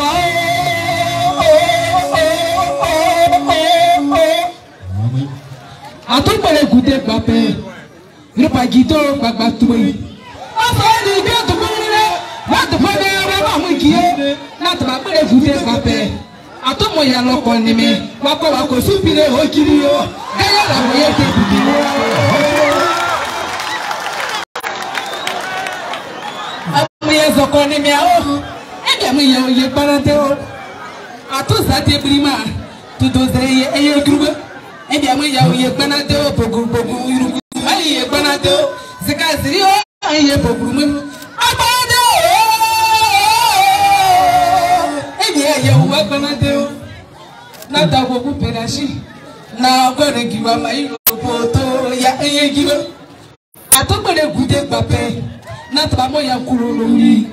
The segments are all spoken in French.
A tout le monde goûter papa. Il n'a pas guidé papa tout. Enfin, il vient de mourir. Va te faire un peu qui est. N'a pas pu goûter papa. A tout le monde y a l'occasion. Va pas soupirer au kilo. D'ailleurs, la moyenne est a tous à tes primas, tout oser et groupe. Et bien, il y a Banado, Pogo, Aïe, Banado, c'est Casrio, Aïe, Pogo. Abado! Eh bien, il y a Banado. Nata Pogo Perashi. Now, go to give up my photo, ya a give up. I took my good paper, not by my Kururi.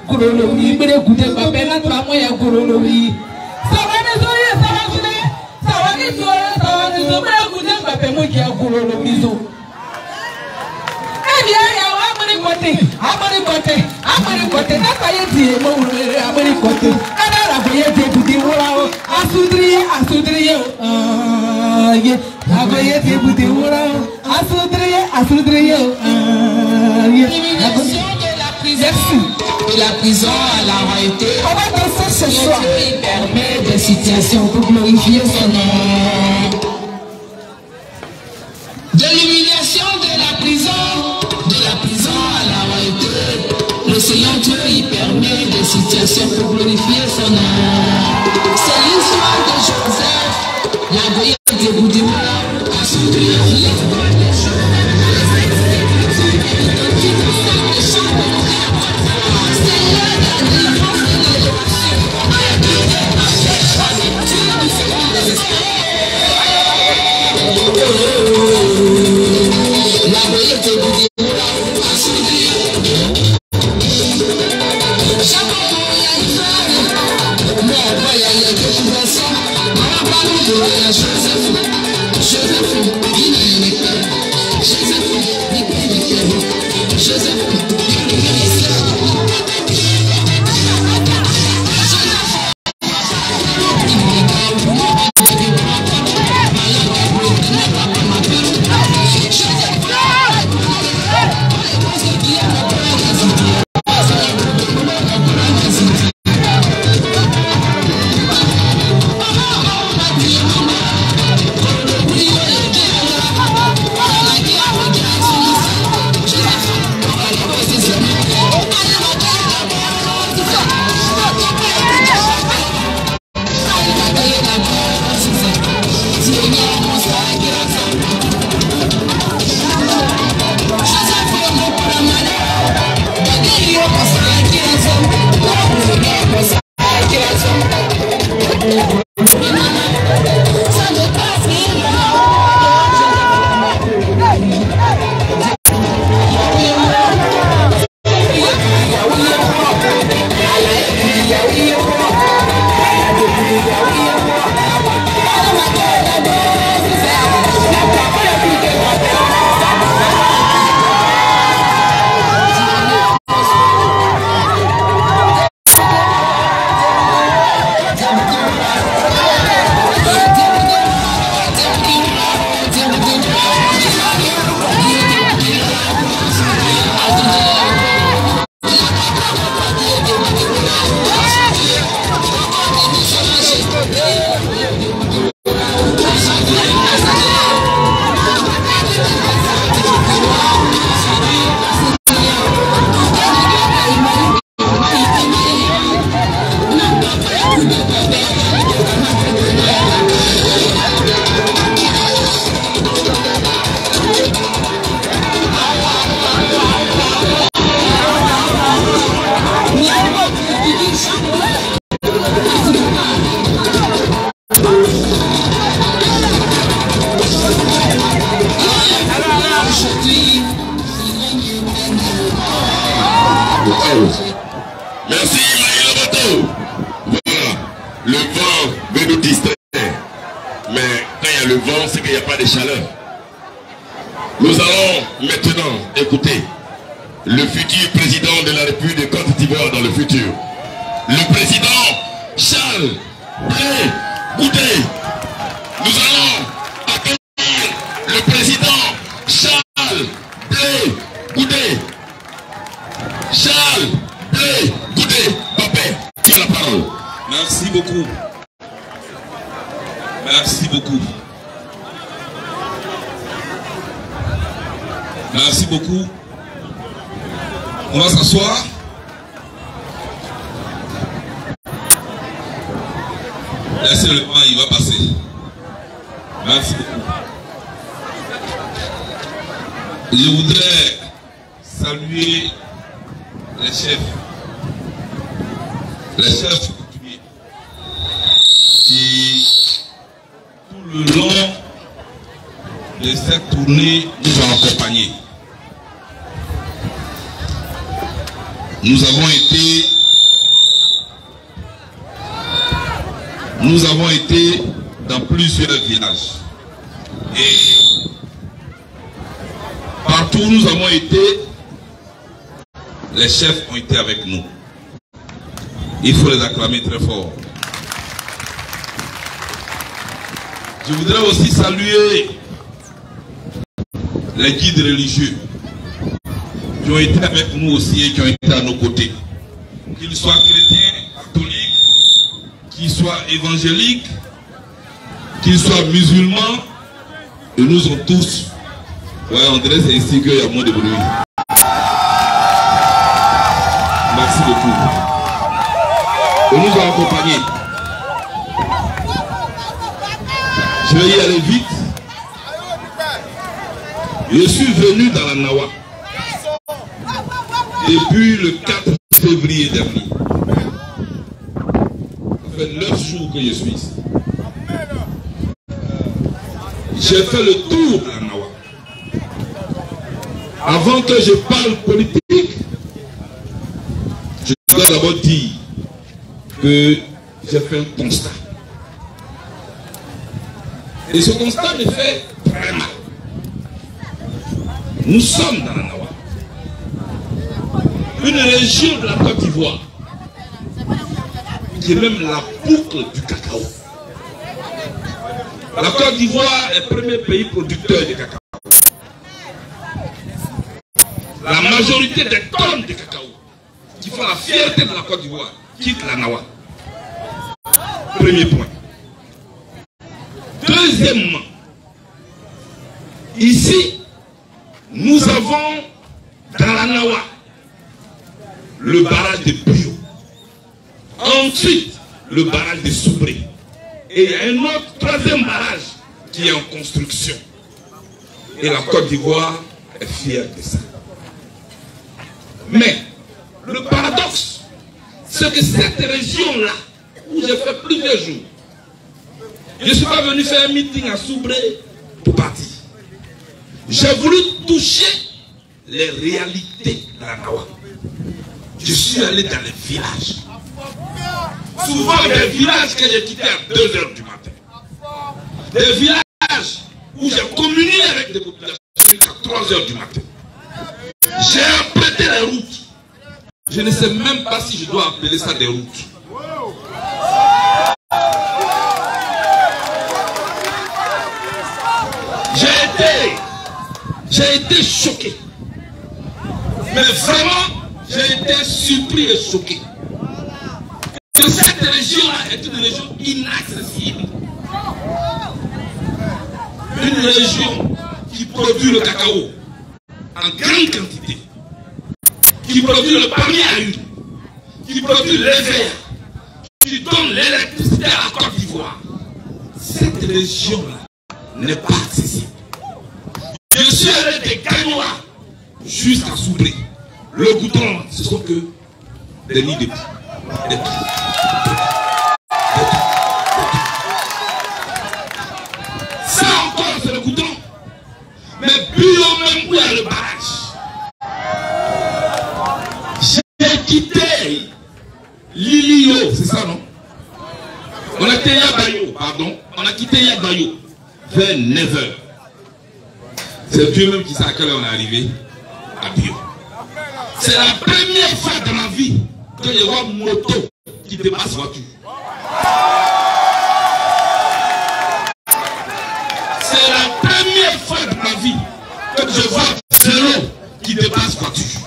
Kurolori, but a good paper, not by my Kurolori. De la prison à la royauté, il permet des situations pour glorifier son nom. De l'humiliation de la prison à la royauté, le Seigneur Dieu il permet des situations pour glorifier son nom. C'est l'histoire de Joseph, la goyette de Boudimoula, à soutenir les bonnes choses. Merci Maïla Bateau. Voilà, le vent veut nous distraire. Mais quand il y a le vent, c'est qu'il n'y a pas de chaleur. Nous allons maintenant écouter le futur président de la République de Côte d'Ivoire dans le futur. Le président Charles Blé Goudé. Nous allons accueillir le président Charles Blé Goudé. Charles Blé Goudé. Papé, tu as la parole. Merci beaucoup. Merci beaucoup. Merci beaucoup. On va s'asseoir. Laissez le pain, il va passer. Merci beaucoup. Je voudrais saluer les chefs coutumiers qui, tout le long de cette tournée, nous ont accompagnés. Nous avons été dans plusieurs villages. Et partout où nous avons été, les chefs ont été avec nous. Il faut les acclamer très fort. Je voudrais aussi saluer les guides religieux qui ont été avec nous aussi et qui ont été à nos côtés. Qu'ils soient chrétiens, catholiques, qu'ils soient évangéliques, qu'ils soient musulmans, et nous ont tous. Ouais, André, c'est ici qu'il y a moins de bruit. Merci beaucoup. Et nous ont accompagnés. Je vais y aller vite. Je suis venu dans la Nawa depuis le 4 février dernier. Ça fait 9 jours que je suis ici. J'ai fait le tour de la Nawa. Avant que je parle politique, je dois d'abord dire que j'ai fait un constat. Et ce constat me fait très mal. Nous sommes dans la Nawa, une région de la Côte d'Ivoire qui est même la boucle du cacao. La Côte d'Ivoire est le premier pays producteur de cacao. La majorité des tonnes de cacao qui font la fierté de la Côte d'Ivoire quittent la Nawa. Premier point. Deuxièmement, ici, nous avons dans la Nawa le barrage de Bio. Ensuite, le barrage de Soubré. Et il y a un autre troisième barrage qui est en construction. Et la Côte d'Ivoire est fière de ça. Mais le paradoxe, c'est que cette région-là, où j'ai fait plusieurs jours, je ne suis pas venu faire un meeting à Soubré pour partir. J'ai voulu toucher les réalités de la Nawa. Je suis allé dans les villages. Souvent des villages que j'ai quittés à 2 h du matin. Des villages où j'ai communié avec des populations jusqu'à 3 h du matin. J'ai emprunté les routes. Je ne sais même pas si je dois appeler ça des routes. J'ai été choqué. Mais vraiment, j'ai été surpris et choqué. Que cette région-là est une région inaccessible. Une région qui produit le cacao en grande quantité, qui produit le palmier à huile, qui produit les verres, qui donne l'électricité à la Côte d'Ivoire. Cette région-là n'est pas accessible. Je suis allé des Gagnois jusqu'à Soubré. Le goudron, ce sont que des nids de poules. Ça encore, c'est le goudron. Mais Bio même où il y a le barrage. J'ai quitté Lilio, c'est ça non? On a quitté Yabayo, pardon. On a quitté Yabayo vers 9 h. C'est Dieu même qui sait à quelle heure on est arrivé à Bio. C'est la première fois de ma vie que je vois une moto qui dépasse voiture. C'est la première fois de ma vie que je vois vélo qui dépasse voiture.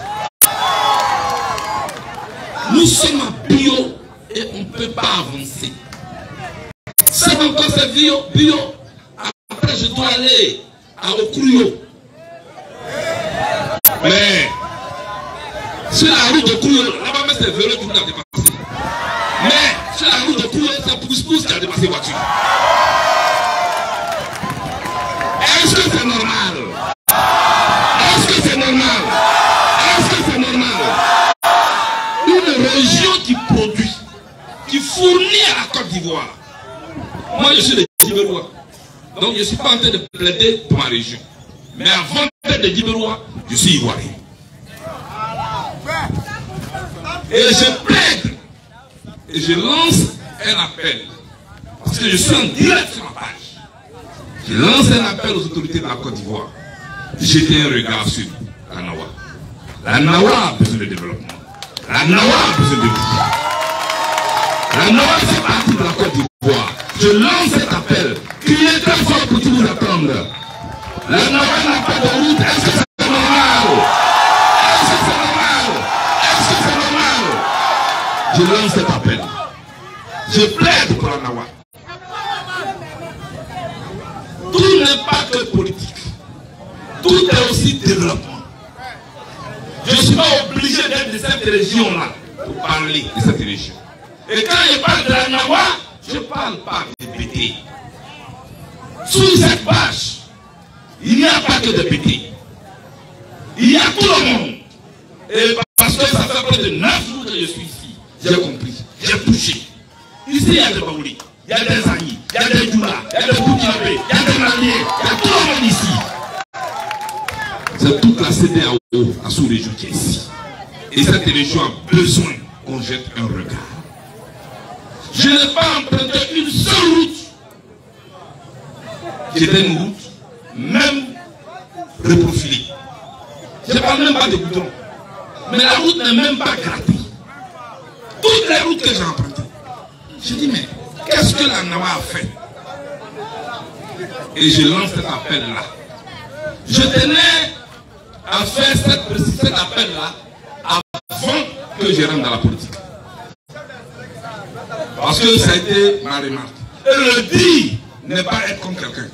Nous sommes en bio et on ne peut pas avancer. C'est encore ce bio. Après, je dois aller à Okuyo. Mais sur la route de Okuyo, là-bas, c'est le vélo qui nous a dépassé. Mais sur la route de Okuyo, c'est pousse-pousse qui a dépassé la voiture. Est-ce que c'est normal? Est-ce que c'est normal? Est-ce que c'est normal? Une région qui produit, qui fournit à la Côte d'Ivoire. Moi, je suis de Djiberoua. Donc, je ne suis pas en train de plaider pour ma région. Mais avant d'être de Djiberoua, je suis ivoirien. Et je plaide. Et je lance un appel. Parce que je suis en direct sur ma page. Je lance un appel aux autorités de la Côte d'Ivoire. Jetez un regard sur la Nawa. La Nawa a besoin de développement. La Nawa a besoin de vous. La Nawa fait partie de la Côte d'Ivoire. Je lance cet appel. Criez très fort pour tout vous attendre. La Nawa n'a pas de route. Est-ce que c'est normal? Est-ce que c'est normal? Est-ce que c'est normal? Je lance cet appel. Je plaide pour la Nawa. Tout n'est pas que politique. Tout est aussi développement. Je ne suis pas obligé d'être de cette région-là pour parler de cette région. Et quand je parle de la Nawa, je ne parle pas de BT. Sous cette page, il n'y a pas que de BT. Il y a tout le monde. Et parce que ça fait près de 9 jours que je suis ici, j'ai compris, j'ai touché. Ici, il y a des Baouli, il y a des Agni, il y a des Djoula, il y a des Boukinabe, il y a des Maliens, il y a tout le monde ici. C'est toute la CEDEAO, la sous-région qui est ici. Et cette région a besoin qu'on jette un regard. Je n'ai pas emprunté une seule route. C'était une route, même reprofilée. Je ne parle même pas de goudron. Mais la route n'est même pas grattée. Toutes les routes que j'ai empruntées. Je dis, mais qu'est-ce que la Nawa a fait? Et je lance cet appel-là. Je tenais à faire cet appel-là avant que je rentre dans la politique. Parce que ça a été ma remarque. Et le dire n'est pas être comme quelqu'un.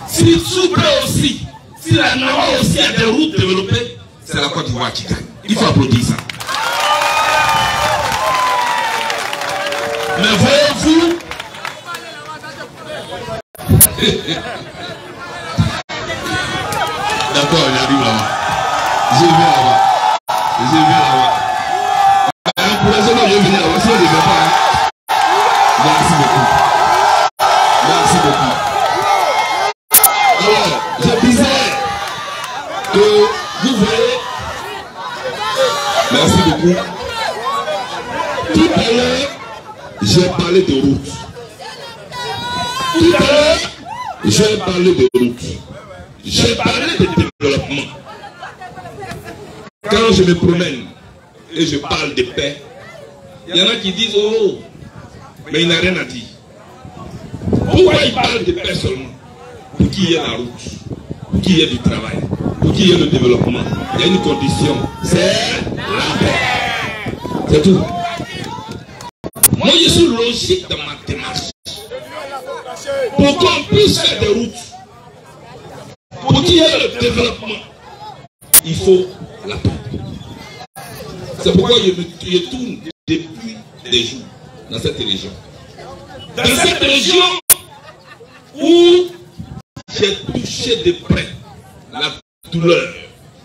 Si Soubré aussi, si la Nawa aussi a des routes développées, c'est la Côte d'Ivoire qui gagne. Il faut applaudir ça. Mais voyez-vous, d'accord, j'arrive là-bas. Je viens là-bas. Je viens là-bas. Pour les autres, je viens là-bas. Si on ne le fait pas, merci beaucoup. Merci beaucoup. Alors, je disais que vous voyez, merci beaucoup. Tout à l'heure, j'ai parlé de route. Tout à l'heure, j'ai parlé de route. J'ai parlé de développement. Quand je me promène et je parle de paix, il y en a qui disent oh, mais il n'a rien à dire. Pourquoi il parle de paix seulement? Pour qu'il y ait la route, pour qu'il y ait du travail, pour qu'il y ait le développement. Il y a une condition, c'est la paix. C'est tout. Moi, je suis logique dans ma démarche. Pour qu'on puisse faire des routes, pour qu'il y ait le développement, il faut la paix. C'est pourquoi je tourne depuis des jours dans cette région. Dans cette région où j'ai touché de près la douleur,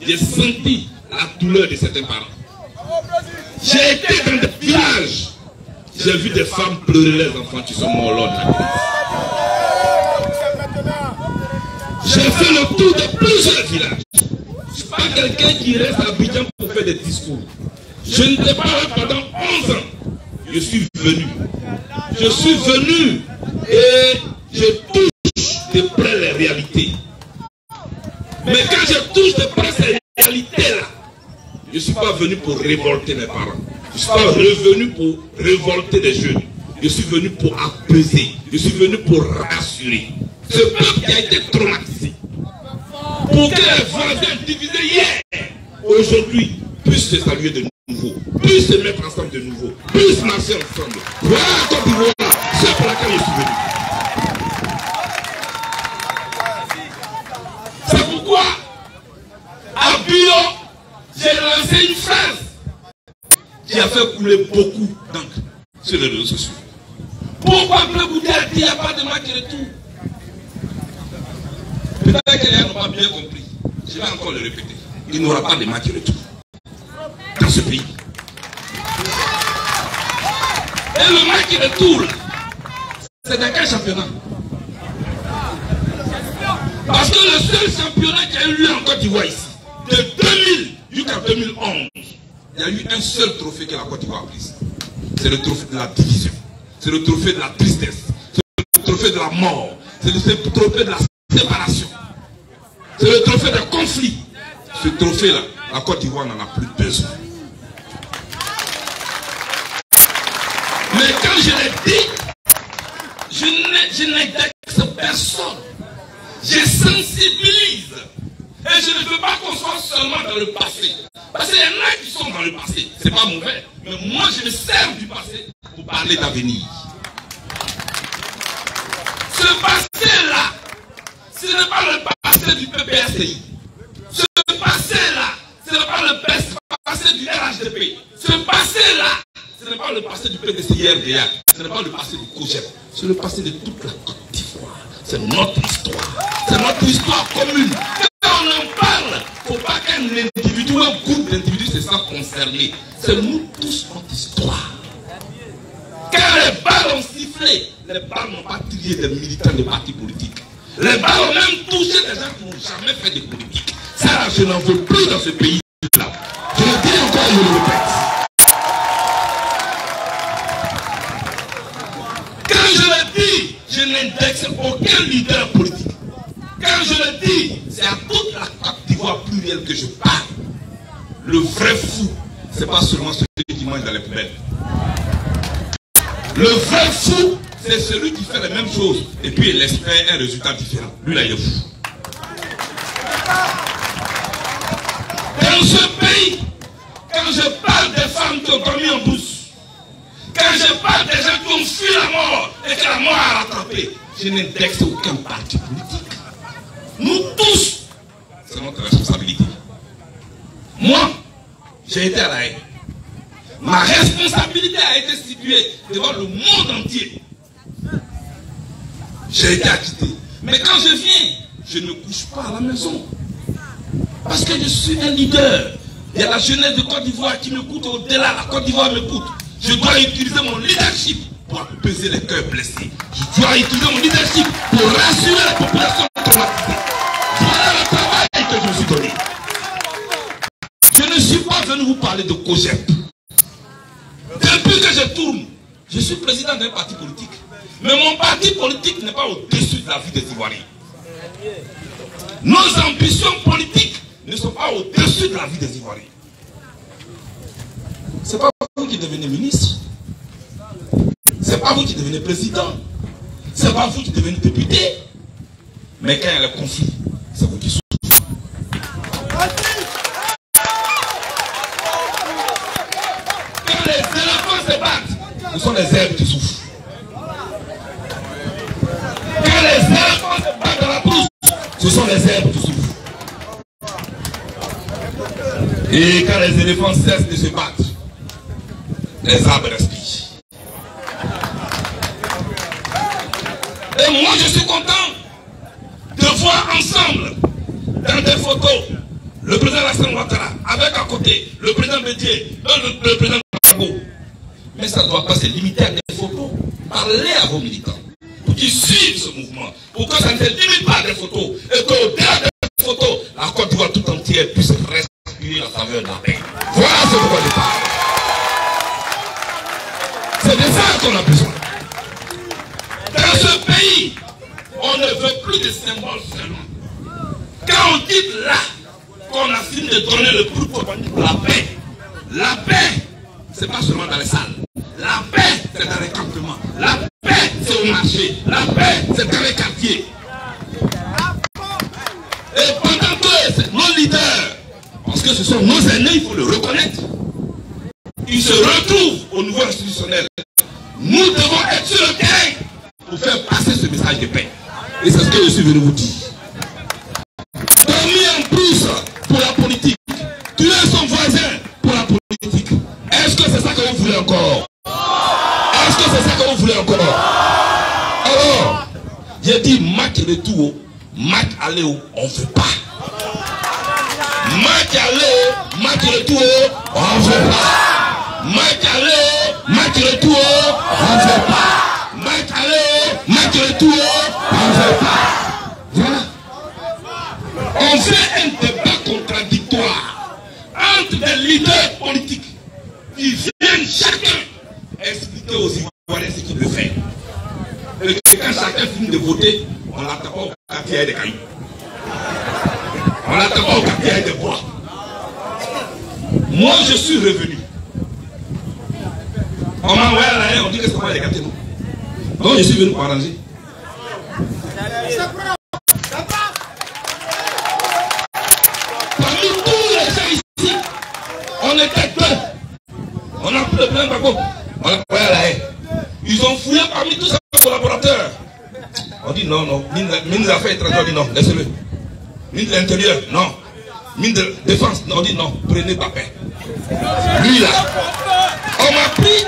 j'ai senti la douleur de certains parents. J'ai été dans des villages, j'ai vu des femmes pleurer les enfants qui sont morts lors de la crise. J'ai fait le tour de plusieurs villages. Je ne suis pas quelqu'un qui reste à Abidjan pour faire des discours. Je n'étais pas là pendant 11 ans. Je suis venu. Je suis venu et je touche de près les réalités. Mais quand je touche de près ces réalités-là, pas venu pour révolter mes parents. Je ne suis pas revenu pour révolter les jeunes. Je suis venu pour apaiser. Je suis venu pour rassurer. Ce peuple qui a été traumatisé. Pour que les voisins divisés hier, aujourd'hui, puissent se saluer de nouveau, puissent se mettre ensemble de nouveau, puissent marcher ensemble. Voilà la Côte d'Ivoire, c'est pour laquelle je suis venu. C'est pourquoi, à Bio, j'ai lancé une phrase qui a fait couler beaucoup d'encre sur les réseaux sociaux. Pourquoi Bleu Goudé a dit qu'il n'y a pas de match retour? Peut-être que les gens n'ont pas bien compris. Je vais encore le répéter. Il n'y aura pas de match retour dans ce pays. Et le match retour, c'est dans quel championnat? Parce que le seul championnat qui a eu lieu en Côte d'Ivoire ici, de 2000 jusqu'à 2011, il y a eu un seul trophée que la Côte d'Ivoire a pris. C'est le trophée de la division. C'est le trophée de la tristesse. C'est le trophée de la mort. C'est le trophée de la séparation. C'est le trophée d'un conflit. Ce trophée-là, la Côte d'Ivoire n'en a plus besoin. Mais quand je l'ai dit, je n'indexe personne. Je sensibilise. Et je ne veux pas qu'on soit seulement dans le passé. Parce qu'il y en a qui sont dans le passé. Ce n'est pas mauvais. Mais moi, je me sers du passé pour parler d'avenir. Ce passé-là, ce n'est pas le passé du PPSI. Ce passé-là, ce n'est pas le passé du RHDP. Ce passé-là, ce n'est pas le passé du PDCI-RDA. Ce n'est pas le passé du COGEP. C'est le passé de toute la Côte d'Ivoire. C'est notre histoire. C'est notre histoire commune. Quand on en parle, il ne faut pas qu'un individu ou un groupe d'individus se sentent concernés. C'est nous tous notre histoire. Quand les balles ont sifflé, les balles n'ont pas tiré des militants des partis politiques. Les balles ont même touché des gens qui n'ont jamais fait de politique. Ça, je n'en veux plus dans ce pays-là. Je le dis encore et je le répète. Quand je le dis, je n'indexe aucun leader politique. Quand je le dis, c'est à toute la Côte d'Ivoire plurielle que je parle. Le vrai fou, ce n'est pas seulement celui qui mange dans les poubelles. Le vrai fou, c'est celui qui fait les mêmes choses et puis il espère un résultat différent. Lui là, il est fou. Dans ce pays, quand je parle des femmes qui ont dormi en bourse, quand je parle des gens qui ont fui la mort et que la mort a rattrapé, je n'indexe aucun parti politique. Nous tous, c'est notre responsabilité. Moi, j'ai été à la haine. Ma responsabilité a été située devant le monde entier. J'ai été acquitté. Mais quand je viens, je ne couche pas à la maison. Parce que je suis un leader. Il y a la jeunesse de Côte d'Ivoire qui m'écoute au-delà. La Côte d'Ivoire m'écoute. Je dois utiliser mon leadership pour apaiser les cœurs blessés. Je dois utiliser mon leadership pour rassurer la population traumatisée. Voilà le travail que je me suis donné. Je ne suis pas venu vous parler de COGEP. Depuis que je tourne, je suis président d'un parti politique. Mais mon parti politique n'est pas au-dessus de la vie des Ivoiriens. Nos ambitions politiques ne sont pas au-dessus de la vie des Ivoiriens. Ce n'est pas vous qui devenez ministre. Ce n'est pas vous qui devenez président. Ce n'est pas vous qui devenez député. Mais quand il y a le conflit, c'est vous qui souffrez. Quand les éléphants se battent, ce sont les herbes qui souffrent. Quand les éléphants se battent dans la brousse, ce sont les herbes qui souffrent. Et quand les éléphants cessent de se battre, les arbres respirent. Et moi je suis content de voir ensemble dans des photos le président Alassane Ouattara avec à côté le président Bédié, le président Gbagbo. Mais ça ne doit pas se limiter à des photos. Parlez à vos militants pour qu'ils suivent ce mouvement, pour que ça ne se limite pas à des photos et qu'au-delà des photos, la Côte d'Ivoire tout entière puisse respirer la saveur de la paix. Voilà ce pourquoi je parle. C'est de ça qu'on a besoin. Dans ce pays, on ne veut plus de symboles seulement. Quand on dit là qu'on a fini de donner le coup de la paix, La paix, c'est pas seulement dans les salles. La paix, c'est dans les campements. La paix, c'est au marché. La paix, c'est dans les quartiers. Et pendant que nos leaders, parce que ce sont nos aînés, il faut le reconnaître, ils se retrouvent au niveau institutionnel. Nous devons être sur le terrain pour faire passer ce message de paix. Et c'est ce que je suis venu vous dire. Dormir en plus pour la politique. Tuer son voisin pour la politique. Est-ce que c'est ça que vous voulez encore? Est-ce que c'est ça que vous voulez encore? Alors, j'ai dit match retour, match aller où on ne fait pas. Match aller, match retour, on ne fait pas. Match aller, match retour, on ne fait pas. Match aller, match retour, on ne fait pas. Voilà. On fait un débat contradictoire entre des leaders politiques qui viennent chacun expliquer aux Ivoiriens ce qu'il veut faire. Et quand chacun finit de voter, on l'attend pas au quartier des cailloux. On l'attend pas au quartier des bois. Moi, je suis revenu. On m'a envoyé à la haine, on dit que c'est pas les quartiers, non. Donc, je suis venu pour arranger. Parmi tous les gens ici, on était deux. On a pris le plein bagot. On l'a envoyé à la haine. Ils ont fouillé parmi tous ces collaborateurs. On dit non, non. Ministre des Affaires étrangères, on dit non, laissez-le. Ministre de l'Intérieur, non. Ministre de Défense, on dit non, prenez papier. Lui là, on m'a pris,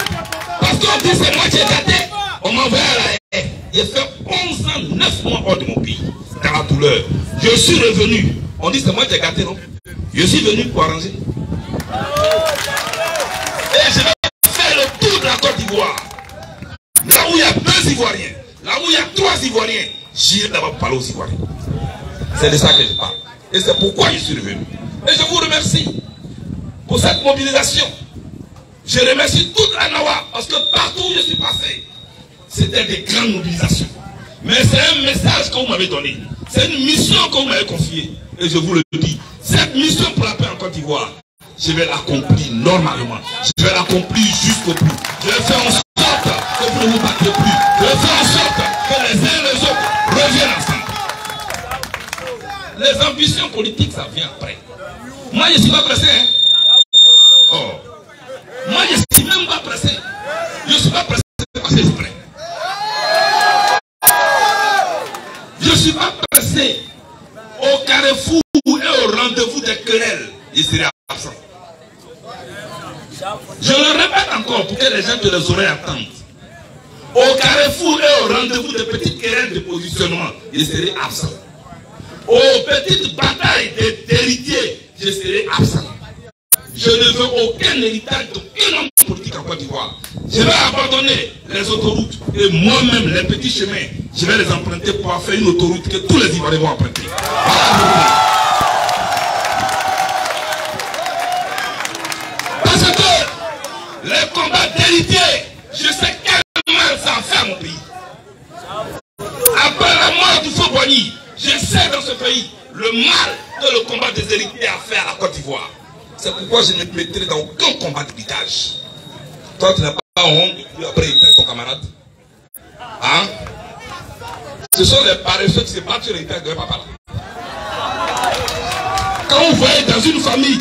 parce qu'on dit c'est moi qui ai gâté, on m'a envoyé à la haine. J'ai fait 11 ans, 9 mois hors de mon pays, dans la douleur. Je suis revenu. On dit c'est moi qui ai gâté, non? Je suis venu pour arranger. Et je vais faire le tour de la Côte d'Ivoire. Là où il y a 2 Ivoiriens, là où il y a 3 Ivoiriens, j'irai d'abord pour parler aux Ivoiriens. C'est de ça que je parle. Et c'est pourquoi je suis revenu. Et je vous remercie pour cette mobilisation. Je remercie toute la Nawa, parce que partout où je suis passé, c'était des grandes mobilisations. Mais c'est un message que vous m'avez donné. C'est une mission que vous m'avez confiée. Et je vous le dis, cette mission pour la paix en Côte d'Ivoire, je vais l'accomplir normalement. Je vais l'accomplir jusqu'au bout. Je vais faire en sorte que vous ne vous battez plus. Je vais faire en sorte que les uns et les autres reviennent ensemble. Les ambitions politiques, ça vient après. Moi, je ne suis pas pressé. Hein? Oh. Moi, je ne suis même pas pressé. Je ne suis pas pressé parce que je suis prêt. Je ne suis pas pressé. Au carrefour et au rendez-vous des querelles, je serai absent. Je le répète encore pour que les gens de les oreilles attendent. Au carrefour et au rendez-vous des petites querelles de positionnement, je serai absent. Aux petites batailles d'héritiers, je serai absent. Je ne veux aucun héritage d'aucun homme politique en Côte d'Ivoire. Je vais abandonner les autoroutes et moi-même les petits chemins, je vais les emprunter pour faire une autoroute que tous les Ivoiriens vont emprunter. Parce que les combats d'héritiers, je sais quel mal ça fait à mon pays. Après la mort du Faux-Boigny, je sais dans ce pays le mal que le combat des héritiers a fait à la Côte d'Ivoire. C'est pourquoi je ne me mettrai dans aucun combat d'héritage. Toi, tu n'as pas honte après hériter ton camarade. Hein? Ce sont les paresseux qui se battent sur l'héritage de leur papa. Quand vous voyez dans une famille,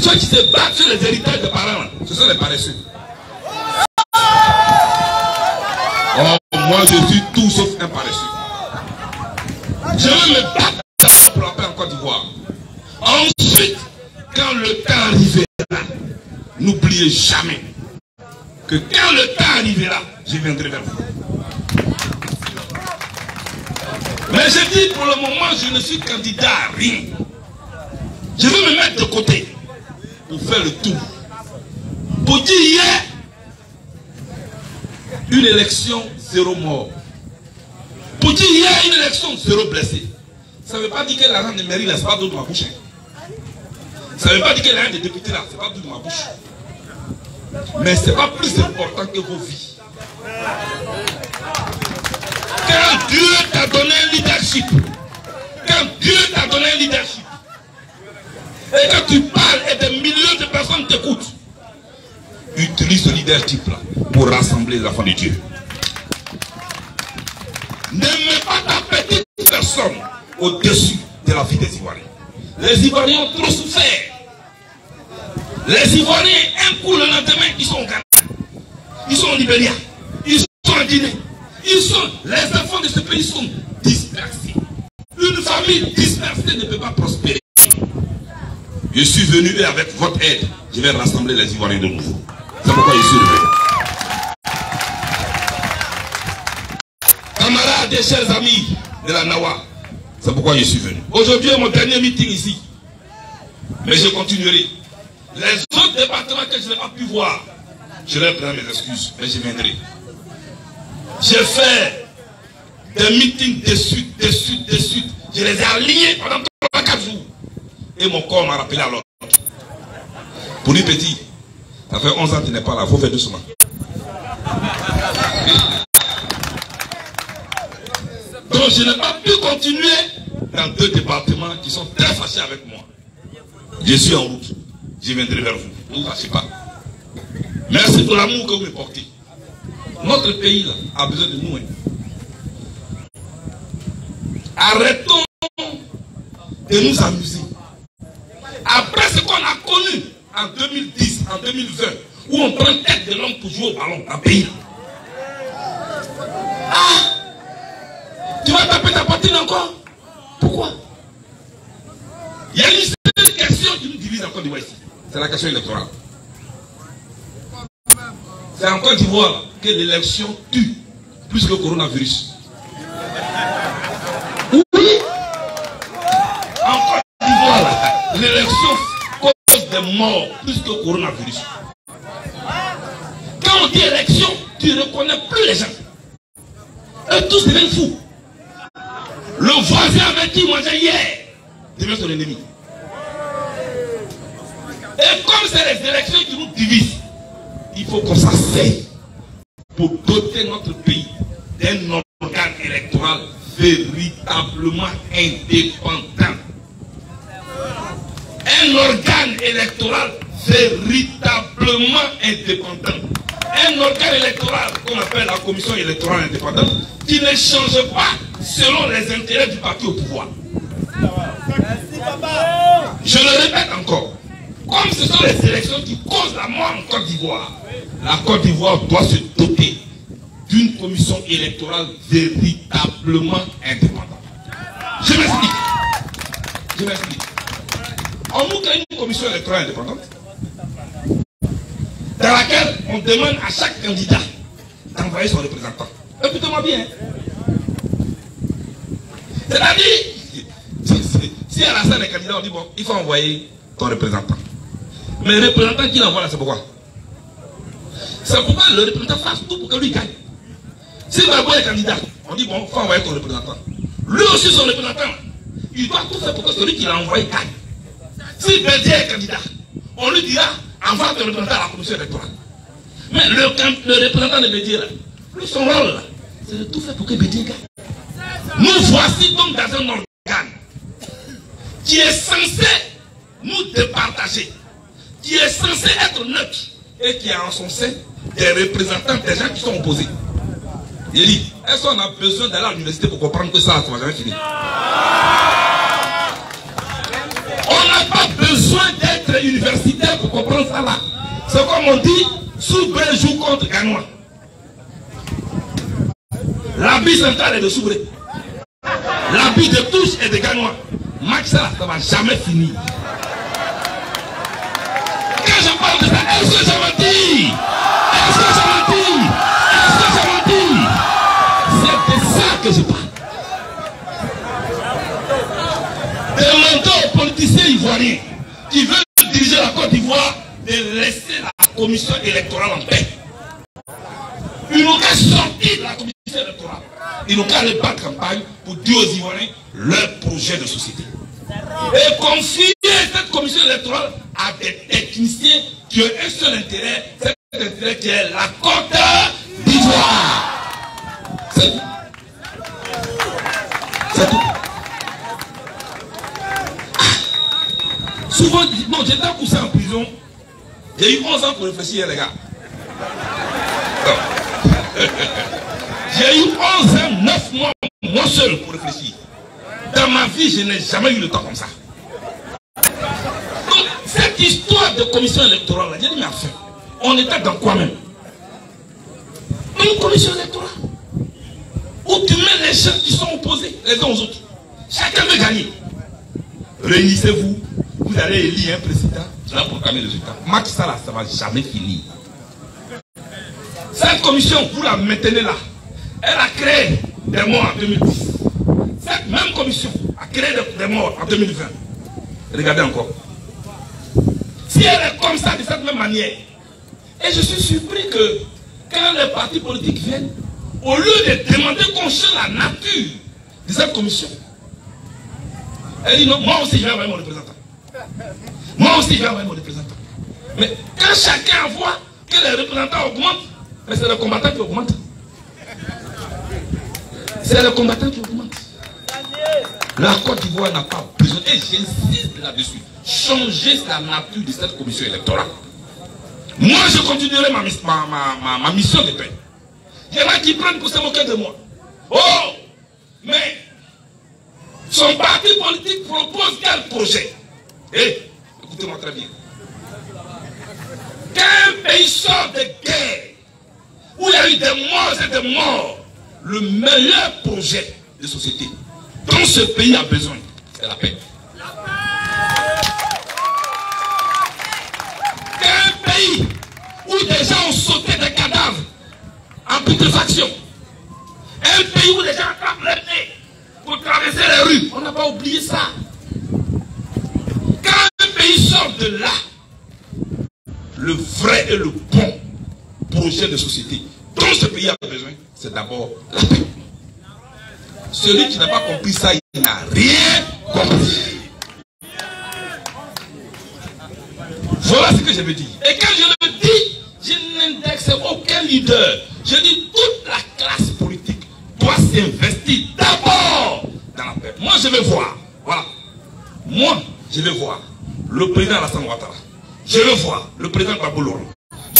ceux qui se battent sur les héritages de parents, ce sont les paresseux. Oh, moi je suis tout sauf un paresseux. Je vais me battre pour la paix en Côte d'Ivoire. Ensuite, quand le temps arrivera, n'oubliez jamais que quand le temps arrivera, je viendrai vers vous. Mais je dis pour le moment, je ne suis candidat à rien. Je veux me mettre de côté pour faire le tour. Pour dire hier, une élection, 0 mort. Pour dire hier, une élection, 0 blessé. Ça ne veut pas dire que l'argent de mairie là, c'est pas d'eau de ma bouche. Ça ne veut pas dire que l'argent des députés là, c'est pas d'eau de ma bouche. Mais ce n'est pas plus important que vos vies. Quand Dieu t'a donné un leadership, quand Dieu t'a donné un leadership, et quand tu parles et des millions de personnes t'écoutent, utilise ce leader type-là pour rassembler les enfants de Dieu. Ne mets pas ta petite personne au-dessus de la vie des Ivoiriens. Les Ivoiriens ont trop souffert. Les Ivoiriens, un coup le lendemain, ils sont au Ghana, ils sont au Libéria, ils sont en Guinée. Les enfants de ce pays sont dispersés. Une famille dispersée ne peut pas prospérer. Je suis venu et avec votre aide, je vais rassembler les Ivoiriens de nouveau. C'est pourquoi je suis venu. Camarades et chers amis de la Nawa, c'est pourquoi je suis venu. Aujourd'hui est mon dernier meeting ici. Mais je continuerai. Les autres départements que je n'ai pas pu voir, je leur prends mes excuses, mais je viendrai. J'ai fait des meetings de suite. Je les ai alignés pendant 3-4 jours. Et mon corps m'a rappelé à l'autre. Pour lui petit, ça fait 11 ans qu'il n'est pas là, il faut faire doucement. Donc je n'ai pas pu continuer dans 2 départements qui sont très fâchés avec moi. Je suis en route. Je viendrai vers vous. Ne vous fâchez pas. Merci pour l'amour que vous me portez. Notre pays là, a besoin de nous. Arrêtons de nous amuser. Après ce qu'on a connu en 2010, en 2020, où on prend tête de l'homme pour jouer au ballon dans le pays. Ah! Tu vas taper ta poitrine encore? Pourquoi? Il y a une seule question qui nous divise en Côte d'Ivoire ici. C'est la question électorale. C'est en Côte d'Ivoire que l'élection tue plus que le coronavirus. Oui. En Côte d'Ivoire, l'élection cause des morts plus que le coronavirus. Quand on dit élection, tu ne reconnais plus les gens. Eux tous deviennent fous. Le voisin avec qui il mangeait hier devient son ennemi. Et comme c'est les élections qui nous divisent, il faut qu'on s'asseye pour doter notre pays d'un organe électoral véritablement indépendant. Un organe électoral véritablement indépendant. Un organe électoral qu'on appelle la commission électorale indépendante qui ne change pas selon les intérêts du parti au pouvoir. Je le répète encore. Comme ce sont les élections qui causent la mort en Côte d'Ivoire, la Côte d'Ivoire doit se doter d'une commission électorale véritablement indépendante. Je m'explique. On nous crée une commission électorale indépendante dans laquelle on demande à chaque candidat d'envoyer son représentant. Écoutez-moi bien. C'est-à-dire, si à la salle des candidats, on dit bon, il faut envoyer ton représentant. Mais le représentant qui l'envoie là, c'est pourquoi? C'est pourquoi le représentant fasse tout pour que lui gagne. S'il va envoyer les candidats, on dit bon, il faut envoyer ton représentant. Lui aussi, son représentant, il doit tout faire pour que celui qui l'a envoyé gagne. Si Bédier est candidat, on lui dira envoie ton représentant à la commission électorale. Mais le représentant de Bédier là, lui, son rôle là, c'est de tout faire pour que Bédier gagne. Nous voici donc dans un organe qui est censé nous départager, qui est censé être neutre et qui a en son sein des représentants des gens qui sont opposés. Il dit, est-ce qu'on a besoin d'aller à l'université pour comprendre que ça va jamais finir? On n'a pas besoin d'être universitaire pour comprendre ça là. C'est comme on dit, Soubré joue contre Ganois. L'habit central est de Soubré. L'habit de Touche est de Ganois. Match ça ne va jamais finir. Quand je parle de ça, est-ce que ça menti? Est-ce que ça menti? Est-ce que ça menti? C'est de ça que je parle. Demandons aux politiciens ivoiriens qui veulent diriger la Côte d'Ivoire de laisser la commission électorale en paix. Ils n'ont qu'à sortir de la commission électorale. Ils n'ont qu'à aller battre campagne pour dire aux Ivoiriens leur projet de société. Et confier cette commission électorale à des techniciens qui ont un seul intérêt, cet intérêt qui est la Côte d'Ivoire. C'est tout. C'est tout. Souvent, non, j'étais poussé en prison. J'ai eu 11 ans pour réfléchir, les gars. J'ai eu 11 ans, 9 mois, moi seul pour réfléchir. Dans ma vie, je n'ai jamais eu le temps comme ça. Donc, cette histoire de commission électorale, j'ai dit, mais enfin, on était dans quoi même? Une commission électorale où tu mets les gens qui sont opposés les uns aux autres. Chacun veut gagner. Réunissez-vous, vous allez élire un président, tu vas proclamer le résultat. Match ça là, ça ne va jamais finir. Cette commission, vous la maintenez là. Elle a créé des morts en 2010. Cette même commission a créé des morts en 2020. Regardez encore. Si elle est comme ça, de cette même manière, et je suis surpris que quand les partis politiques viennent, au lieu de demander qu'on change la nature de cette commission, elle dit non, moi aussi je vais envoyer mon représentant. Moi aussi je vais envoyer mon représentant. Mais quand chacun voit que les représentants augmentent, mais c'est le combattant qui augmente. C'est le combattant qui augmente. La Côte d'Ivoire n'a pas besoin, et j'insiste là-dessus, changer la nature de cette commission électorale. Moi, je continuerai ma mission de paix. Il y en a qui prennent pour se moquer de moi. Oh, mais son parti politique propose quel projet? Eh, écoutez-moi très bien. Qu'un pays sort de guerre, où il y a eu des morts et des morts, le meilleur projet de société dont ce pays a besoin, c'est la paix. Qu'un pays où des gens ont sauté des cadavres en putréfaction, un pays où les gens attrapent les nez pour traverser les rues, on n'a pas oublié ça. Quand un pays sort de là, le vrai et le bon projet de société dont ce pays a besoin, c'est d'abord la paix. Celui qui n'a pas compris ça, il n'a rien compris. Voilà ce que je veux dire. Et quand je le dis, je n'indexe aucun leader. Je dis toute la classe politique doit s'investir d'abord dans la paix. Moi, je vais voir. Voilà. Moi, je vais voir le président Alassane Ouattara. Je vais voir le président Gbagbo Laurent.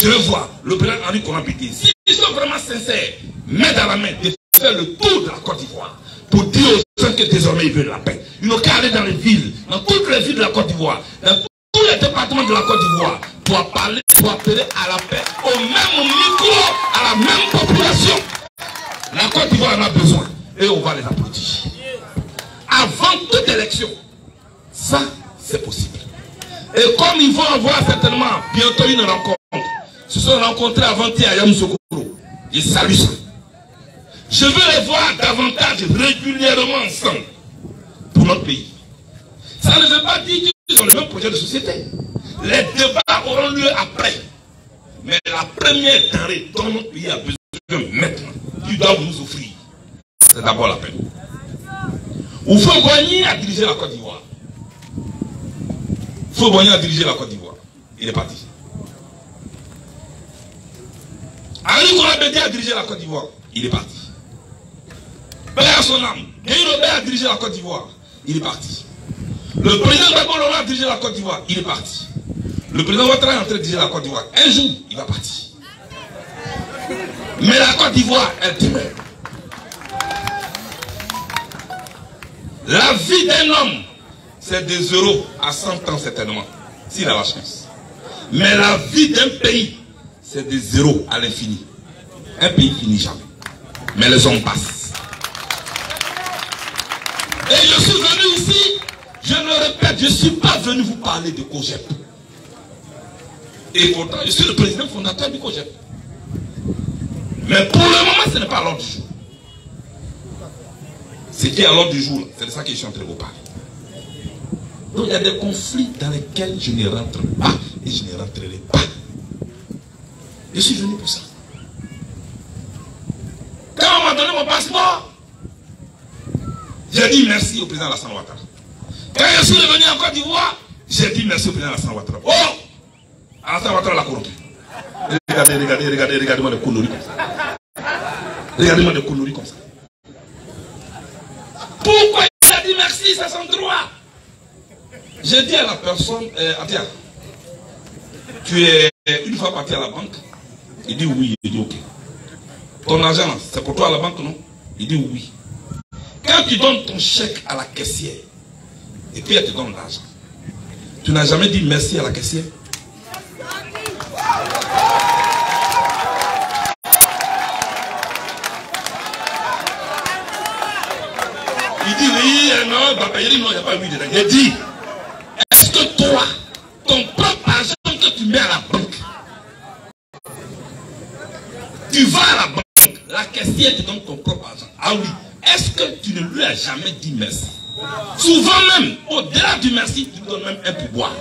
Je vais voir le président Henri Konan Bédié. S'ils sont vraiment sincères, main dans la main, de faire le tour de la Côte d'Ivoire pour dire aux gens que désormais ils veulent la paix. Ils n'ont qu'à aller dans les villes, dans toutes les villes de la Côte d'Ivoire, dans tous les départements de la Côte d'Ivoire, pour parler, pour appeler à la paix, au même micro, à la même population. La Côte d'Ivoire en a besoin et on va les applaudir. Avant toute élection, ça c'est possible. Et comme ils vont avoir certainement bientôt une rencontre, se sont rencontrés avant-hier à Yamoussoukro, ils saluent ça. Je veux les voir davantage régulièrement ensemble pour notre pays. Ça ne veut pas dire qu'ils ont le même projet de société. Les débats auront lieu après. Mais la première denrée dont notre pays a besoin maintenant, qui doit nous offrir, c'est d'abord la paix. Houphouët-Boigny a dirigé la Côte d'Ivoire. Houphouët-Boigny a dirigé la Côte d'Ivoire. Il est parti. Henri Konan Bédié a dirigé la Côte d'Ivoire. Il est parti. Père à son âme, Guy Robert a dirigé la Côte d'Ivoire. Il est parti. Le président Gbagbo Laurent a dirigé la Côte d'Ivoire. Il est parti. Le président Ouattara est en train de diriger la Côte d'Ivoire. Un jour, il va partir. Mais la Côte d'Ivoire, elle demeure. La vie d'un homme, c'est de 0 à 100 ans certainement, s'il a la chance. Mais la vie d'un pays, c'est de 0 à l'infini. Un pays finit jamais. Mais les hommes passent. Et je suis venu ici, je le répète, je ne suis pas venu vous parler de COGEP. Et pourtant, je suis le président fondateur du COGEP. Mais pour le moment, ce n'est pas à l'ordre du jour. Ce qui est à l'ordre du jour, c'est de ça que je suis en train de vous parler. Donc il y a des conflits dans lesquels je ne rentre pas et je ne rentrerai pas. Je suis venu pour ça. Quand on m'a donné mon passeport, j'ai dit merci au président Alassane Ouattara. Quand je suis revenu en Côte d'Ivoire, j'ai dit merci au président Alassane Ouattara. Oh, Alassane Ouattara l'a corrompu. Regardez-moi des conneries comme ça. Regardez-moi des conneries comme ça. Pourquoi il a dit merci, c'est son droit? J'ai dit à la personne, Atia, tu es une fois parti à la banque? Il dit oui, il dit ok. Ton argent, c'est pour toi à la banque, non? Il dit oui. Quand tu donnes ton chèque à la caissière, et puis elle te donne l'argent, tu n'as jamais dit merci à la caissière? Il dit oui, non, papa, il dit non, il n'y a pas oui dedans. Il dit, est-ce que toi, ton propre argent que tu mets à la banque, tu vas à la banque, la caissière te donne ton propre argent. Ah oui, est-ce que tu ne lui as jamais dit merci? Souvent même, au-delà du merci, tu lui donnes même un pourboire.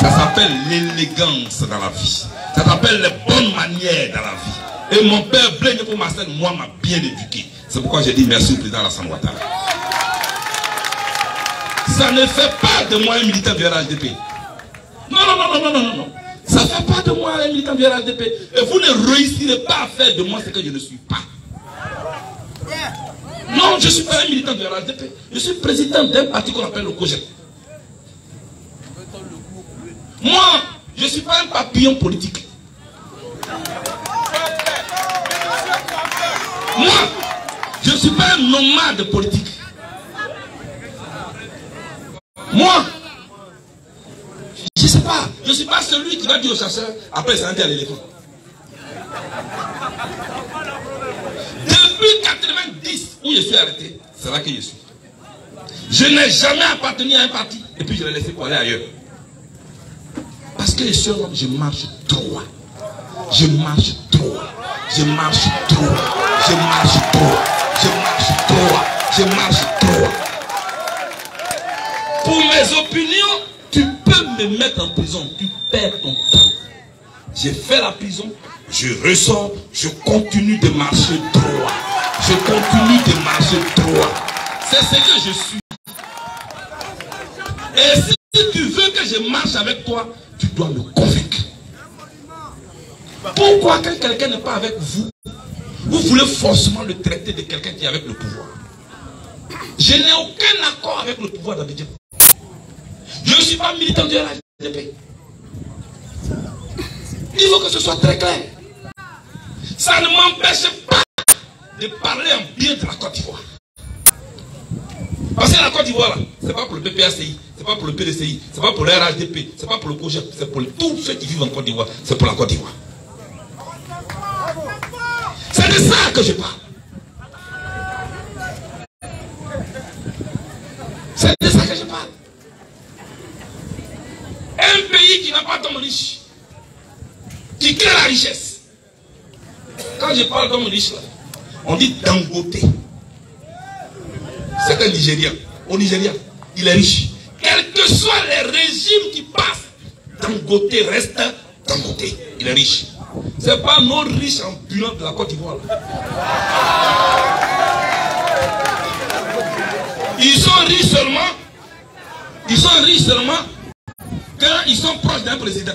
Ça s'appelle l'élégance dans la vie. Ça s'appelle les bonnes manières dans la vie. Et mon père Blaise pour Marcel, moi, m'a bien éduqué. C'est pourquoi j'ai dit merci au président Alassane Ouattara. Ça ne fait pas de moi un militant du RHDP. Non, non, non, non, non, non, non. Ça ne fait pas de moi un militant du RHDP. Et vous ne réussirez pas à faire de moi ce que je ne suis pas. Non, je ne suis pas un militant du RHDP. Je suis président d'un parti qu'on appelle le COJEP. Moi, je ne suis pas un papillon politique. Moi, je ne suis pas un nomade politique. Moi, je ne sais pas. Je ne suis pas celui qui va dire au chasseur, après c'est un à l'éléphant. Depuis 90, où je suis arrêté, c'est là que je suis. Je n'ai jamais appartenu à un parti, et puis je l'ai laissé pour aller ailleurs. Parce que je marche droit. Je marche droit. Je marche droit. Je marche droit. Je marche droit. Je marche droit. Pour mes opinions, tu peux me mettre en prison. Tu perds ton temps. J'ai fait la prison. Je ressors. Je continue de marcher droit. Je continue de marcher droit. C'est ce que je suis. Et si tu veux que je marche avec toi, tu dois me convaincre. Pourquoi quand quelqu'un n'est pas avec vous, vous voulez forcément le traiter de quelqu'un qui est avec le pouvoir? Je n'ai aucun accord avec le pouvoir d'Abidjan. Je ne suis pas militant de la RHDP. Il faut que ce soit très clair. Ça ne m'empêche pas de parler en bien de la Côte d'Ivoire. Parce que la Côte d'Ivoire, ce n'est pas pour le PPACI, ce n'est pas pour le PDCI, ce n'est pas pour le RHDP, ce n'est pas pour le COJEP, c'est pour tous ceux qui vivent en Côte d'Ivoire, c'est pour la Côte d'Ivoire. C'est de ça que je parle. C'est de ça que je parle. Un pays qui n'a pas d'homme riche, qui crée la richesse. Quand je parle d'homme riche, là, on dit Dangote. C'est un Nigérien. Au Nigeria, il est riche. Quels que soient les régimes qui passent, Dangote reste Dangote. Il est riche. Ce n'est pas nos riches ambulants de la Côte d'Ivoire. Ils sont riches seulement. Ils sont riches seulement quand ils sont proches d'un président.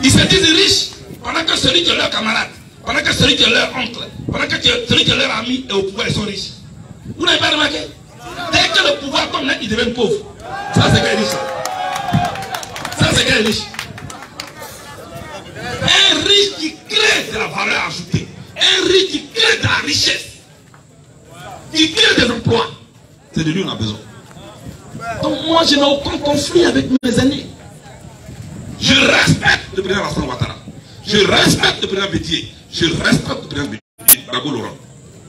Ils se disent riches pendant que celui qui est leur camarade, pendant que celui qui est leur oncle, pendant que celui qui est leur ami est au pouvoir, ils sont riches. Vous n'avez pas remarqué? Dès que le pouvoir tombe là, ils deviennent pauvres. Ça, c'est qu'un riche. Ça, c'est qu'un riche. Un riche qui crée de la valeur ajoutée. Un riche qui crée de la richesse. Qui crée des emplois. C'est de lui qu'on a besoin. Donc moi, je n'ai aucun conflit avec mes aînés. Je respecte le président Alassane Ouattara. Je respecte le président Bédié. Je respecte le président Gbagbo Laurent.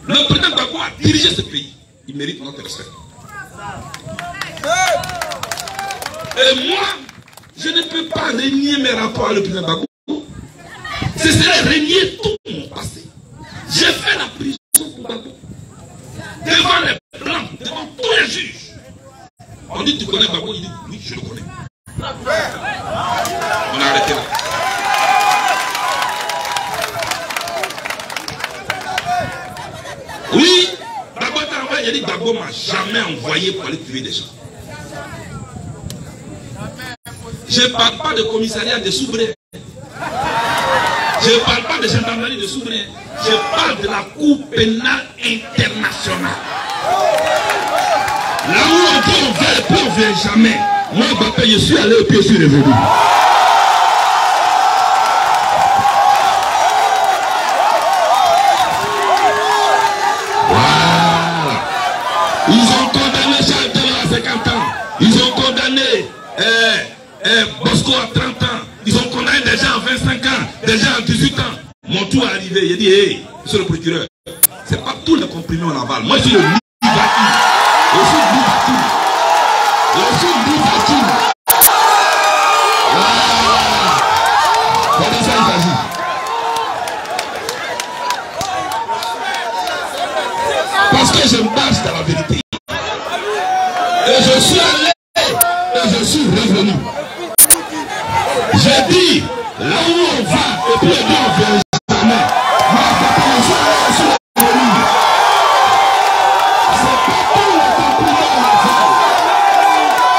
Le président Gbagbo a dirigé ce pays. Il mérite notre respect. Et moi, je ne peux pas renier mes rapports avec le président Gbagbo. Ce serait renier tout mon passé. J'ai fait la prison pour Gbagbo. Devant les blancs, devant tous les juges. On dit tu connais Gbagbo, il dit oui, je le connais. On a arrêté là. Oui, Gbagbo t'a envoyé, il a dit Gbagbo m'a jamais envoyé pour aller tuer des gens. Je ne parle pas de commissariat de Soubré. Je ne parle pas de gendarmerie de Soubré. Je parle de la Cour pénale internationale. Là où on dit on va et puis on ne vient jamais. Moi, Mbappé, je suis allé et puis je suis revenu. condamné Bosco à 30 ans. Ils ont condamné des gens à 25 ans, des gens à 18 ans. Mon tour est arrivé. Il dit, hey, monsieur le procureur, c'est pas tous les comprimés en aval. Moi, je suis le Livakin. Je suis le Livakin. Je suis le Livakin. C'est de ça qu'il s'agit. Parce que je marche dans la vérité. Et je suis allé et je suis revenu. J'ai dit, là où on va, et puis on vient jamais. Mais c'est pas le jour où je suis revenu. C'est pas tout le compliment à la fin.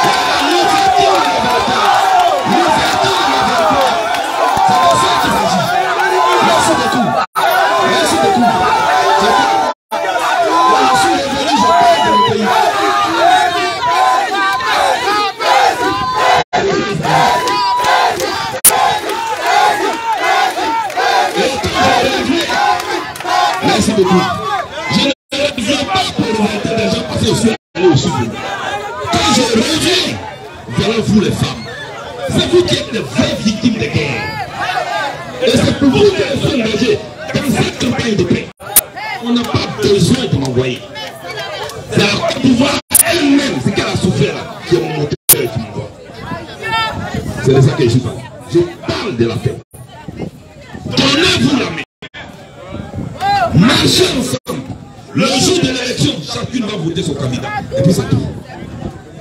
C'est la l'ouverture à la vérité. L'ouverture à la vérité. C'est de ça qu'il s'agit. Merci beaucoup. Merci beaucoup. Je suis revenu, je parle de mon pays. Merci beaucoup. Je ne reviens pas pour remonter les gens parce que je suis allé au sud. Quand je reviens, vers vous les femmes, c'est vous qui êtes les vraies victimes de guerre. Et c'est pour vous que les femmes engagées dans cette campagne de paix. On n'a pas besoin de m'envoyer. C'est la Côte d'Ivoire elle-même, c'est qu'elle a souffert qui est mon moteur et qui m'envoie. C'est de ça que je parle. Je parle de la paix. Donnez-vous la main. Marchez ensemble. Le jour de l'élection, chacune va voter son candidat. Et puis c'est tout.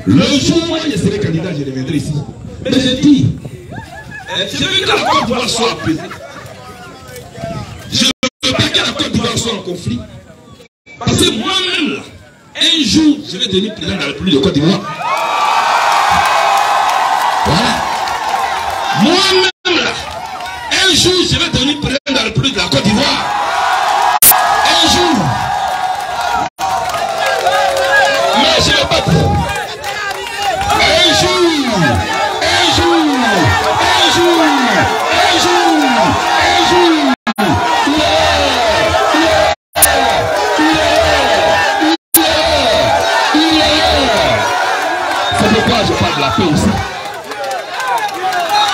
Le jour où je serai candidat, je reviendrai ici. Mais je dis, je veux que la Côte d'Ivoire soit apaisée. Je ne veux pas que la Côte d'Ivoire soit en conflit. Parce que moi-même, là, un jour, je vais devenir président de la République de Côte d'Ivoire. Voilà. Moi-même, là, un jour, je vais devenir président de la République de la Côte d'Ivoire. Un jour. Mais je ne vais pas trop. Un jour. Un jour. Un jour. Un jour. Un jour. C'est pourquoi je parle de la paix aussi.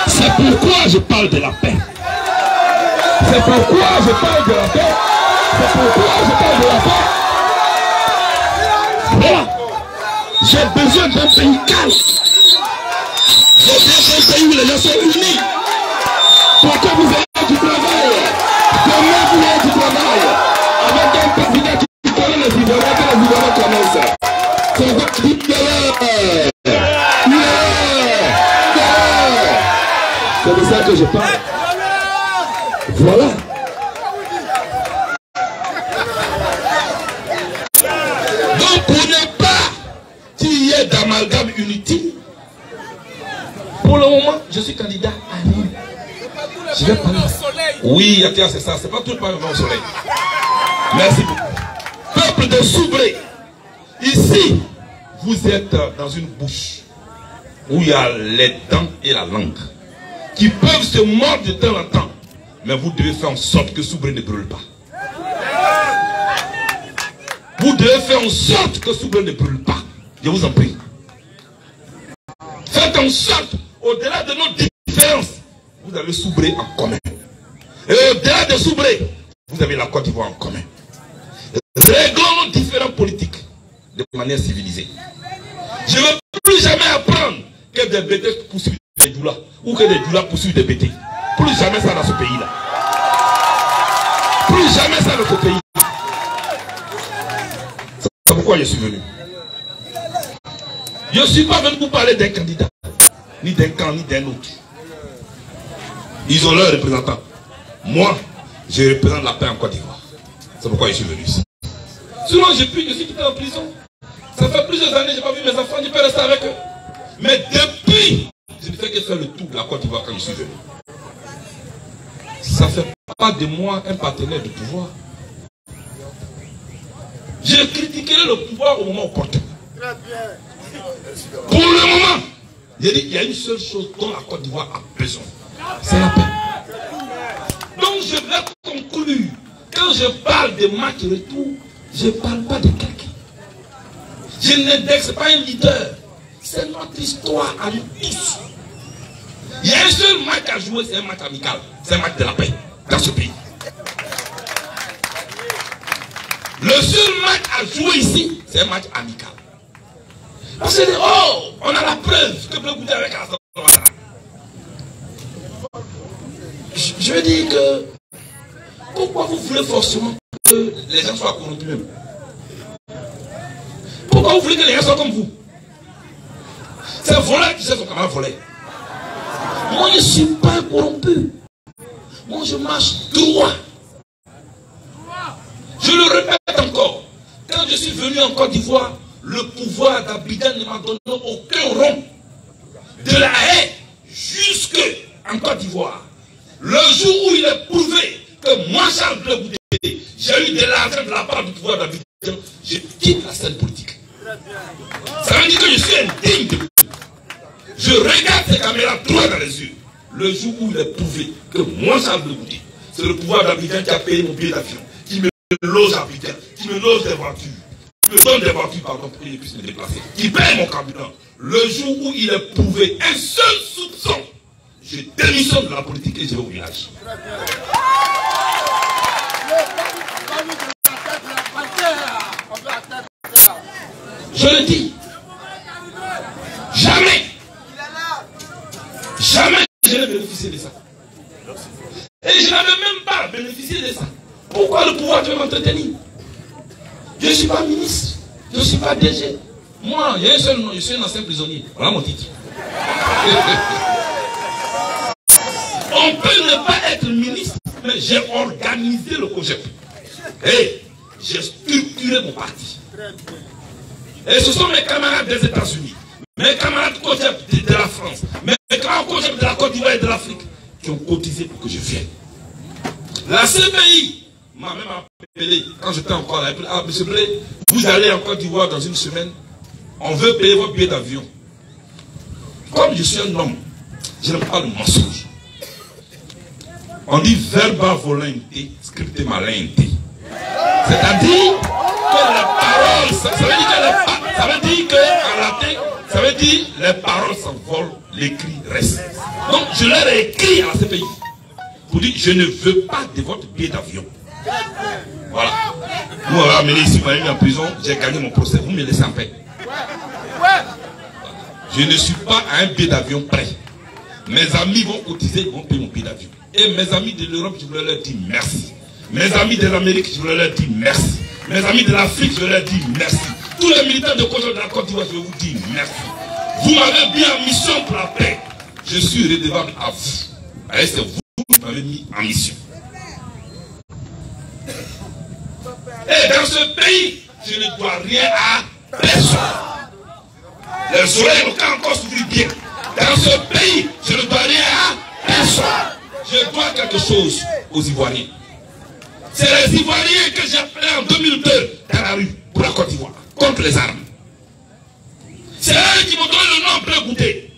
C'est pourquoi je parle de la paix. C'est pourquoi je parle de la paix. C'est pourquoi je parle de la paix. Voilà. J'ai besoin d'un pays calme. J'ai besoin d'un pays où les gens sont unis. Pour que vous ayez du travail. Demain vous ayez du travail. Avec un président qui connaît les Ivoiriens, que les Ivoiriens connaissent. C'est pourquoi je dis c'est de ça que je parle. Voilà. Donc pour ne pas qu'il y ait d'amalgame inutile, pour le moment, je suis candidat à rien. Je vais parler. Oui, c'est ça. C'est pas tout le Parlement au soleil. Merci beaucoup. Peuple de Soubré, ici, vous êtes dans une bouche où il y a les dents et la langue qui peuvent se mordre de temps en temps. Mais vous devez faire en sorte que Soubré ne brûle pas. Vous devez faire en sorte que Soubré ne brûle pas. Je vous en prie. Faites en sorte, au-delà de nos différences, vous avez Soubré en commun. Et au-delà de Soubré, vous avez la Côte d'Ivoire en commun. Réglons nos différents politiques de manière civilisée. Je ne veux plus jamais apprendre que des bêtés poursuivent des doulas ou que des doulas poursuivent des bêtés. Plus jamais ça dans ce pays-là. Plus jamais ça dans notre pays. C'est pourquoi je suis venu. Je ne suis pas venu pour parler d'un candidat, ni d'un camp, ni d'un autre. Ils ont leurs représentants. Moi, je représente la paix en Côte d'Ivoire. C'est pourquoi je suis venu ici. Sinon, je suis quitté en prison. Ça fait plusieurs années que je n'ai pas vu mes enfants, je peux rester avec eux. Mais depuis, je ne fais que faire le tour de la Côte d'Ivoire quand je suis venu. Ça ne fait pas de moi un partenaire de pouvoir. Je critiquerai le pouvoir au moment opportun. Pour le moment, j'ai dit il y a une seule chose dont la Côte d'Ivoire a besoin. C'est la paix. Donc je vais conclure. Quand je parle de match retour, je ne parle pas de quelqu'un. Je n'indexe pas un leader. c'est notre histoire à nous tous. Il y a un seul match à jouer, c'est un match amical. C'est un match de la paix dans ce pays. Le seul match à jouer ici, c'est un match amical. Parce que, oh, on a la preuve que Bleu Goudé avec Alassane Ouattara. Je veux dire que, pourquoi vous voulez forcément que les gens soient corrompus même? Pourquoi vous voulez que les gens soient comme vous? C'est un voleur qui sait son camarade voler. Moi, je ne suis pas corrompu. Moi, je marche droit. Je le répète encore. Quand je suis venu en Côte d'Ivoire, le pouvoir d'Abidjan ne m'a donné aucun rond. De la haie jusqu'en Côte d'Ivoire. Le jour où il est prouvé que moi, Charles Bleu Goudé, j'ai eu de l'argent de la part du pouvoir d'Abidjan, je quitte la scène politique. Ça veut dire que je suis indigne de vous. Je regarde ces caméras droit dans les yeux. Le jour où il est prouvé que moi, Charles Bleu Goudé, c'est le pouvoir d'Abidjan qui a payé mon billet d'avion, qui me loge à Abidjan, qui me loge des voitures, qui me donne des voitures, pardon, pour qu'il puisse me déplacer, qui paye mon carburant. Le jour où il est prouvé un seul soupçon, je démissionne de la politique et je vais au village. Je le dis. Jamais. Jamais je n'ai bénéficié de ça. Et je n'avais même pas bénéficié de ça. Pourquoi le pouvoir devait m'entretenir? Je ne suis pas ministre. Je ne suis pas DG. Moi, il y a un seul nom, je suis un ancien prisonnier. Voilà mon titre. On peut ne pas être ministre, mais j'ai organisé le COJEP. Et j'ai structuré mon parti. Et ce sont mes camarades des États-Unis, mes camarades COJEP de la France, mes camarades COJEP de la Côte d'Ivoire et de l'Afrique qui ont cotisé pour que je vienne. La CPI m'a même appelé quand j'étais encore là. Ah, monsieur Blé, vous allez en Côte d'Ivoire dans une semaine, on veut payer votre billet d'avion. Comme je suis un homme, je n'aime pas le mensonge. On dit verba volente, scripte malente. C'est-à-dire que les paroles, ça veut dire qu'en latin, ça veut dire les paroles s'envolent, l'écrit reste. Donc je leur ai écrit à la CPI pour dire je ne veux pas de votre billet d'avion. Voilà. Vous m'avez amené ici, vous m'avez mis en prison, j'ai gagné mon procès, vous me laissez en paix. Je ne suis pas à un billet d'avion prêt. Mes amis vont cotiser, ils vont payer mon billet d'avion. Et mes amis de l'Europe, je voulais leur dire merci. Mes amis de l'Amérique, je voulais leur dire merci. Mes amis de l'Afrique, je leur dis merci. Tous les militaires de la Côte d'Ivoire, je vais vous dire merci. Vous m'avez mis en mission pour la paix. Je suis redevable à vous. Et c'est vous qui m'avez mis en mission. Et dans ce pays, je ne dois rien à personne. Les oreilles n'ont qu'à encore s'ouvrir bien. Dans ce pays, je ne dois rien à personne. Je dois quelque chose aux Ivoiriens. C'est les Ivoiriens que j'ai appelés en 2002 dans la rue pour la Côte d'Ivoire, contre les armes. C'est eux qui m'ont donné le nom Bleu Goudé.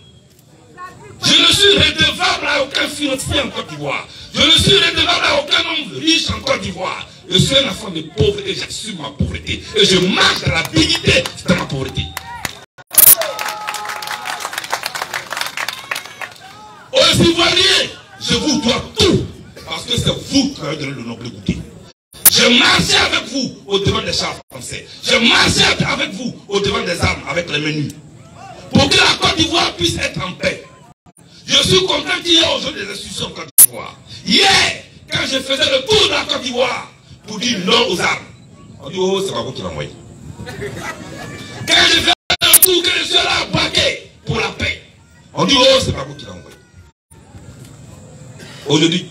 Je ne suis redevable à aucun financier en Côte d'Ivoire. Je ne suis redevable à aucun homme riche en Côte d'Ivoire. Je suis un enfant de pauvre et j'assume ma pauvreté. Et je marche dans la dignité de ma pauvreté. Aux Ivoiriens, je vous dois tout. Parce que c'est vous qui avez donné le nom Bleu Goudé. Je marchais avec vous au devant des chars français. Je marchais avec vous au devant des armes avec les menus. Pour que la Côte d'Ivoire puisse être en paix. Je suis content qu'il y ait aujourd'hui des institutions en Côte d'Ivoire. Hier, quand je faisais le tour de la Côte d'Ivoire pour dire non aux armes, on dit oh, c'est pas vous qui l'envoyez. Quand je fais le tour, que je suis là à braquer pour la paix, on dit oh, c'est pas vous qui l'envoyez. Aujourd'hui,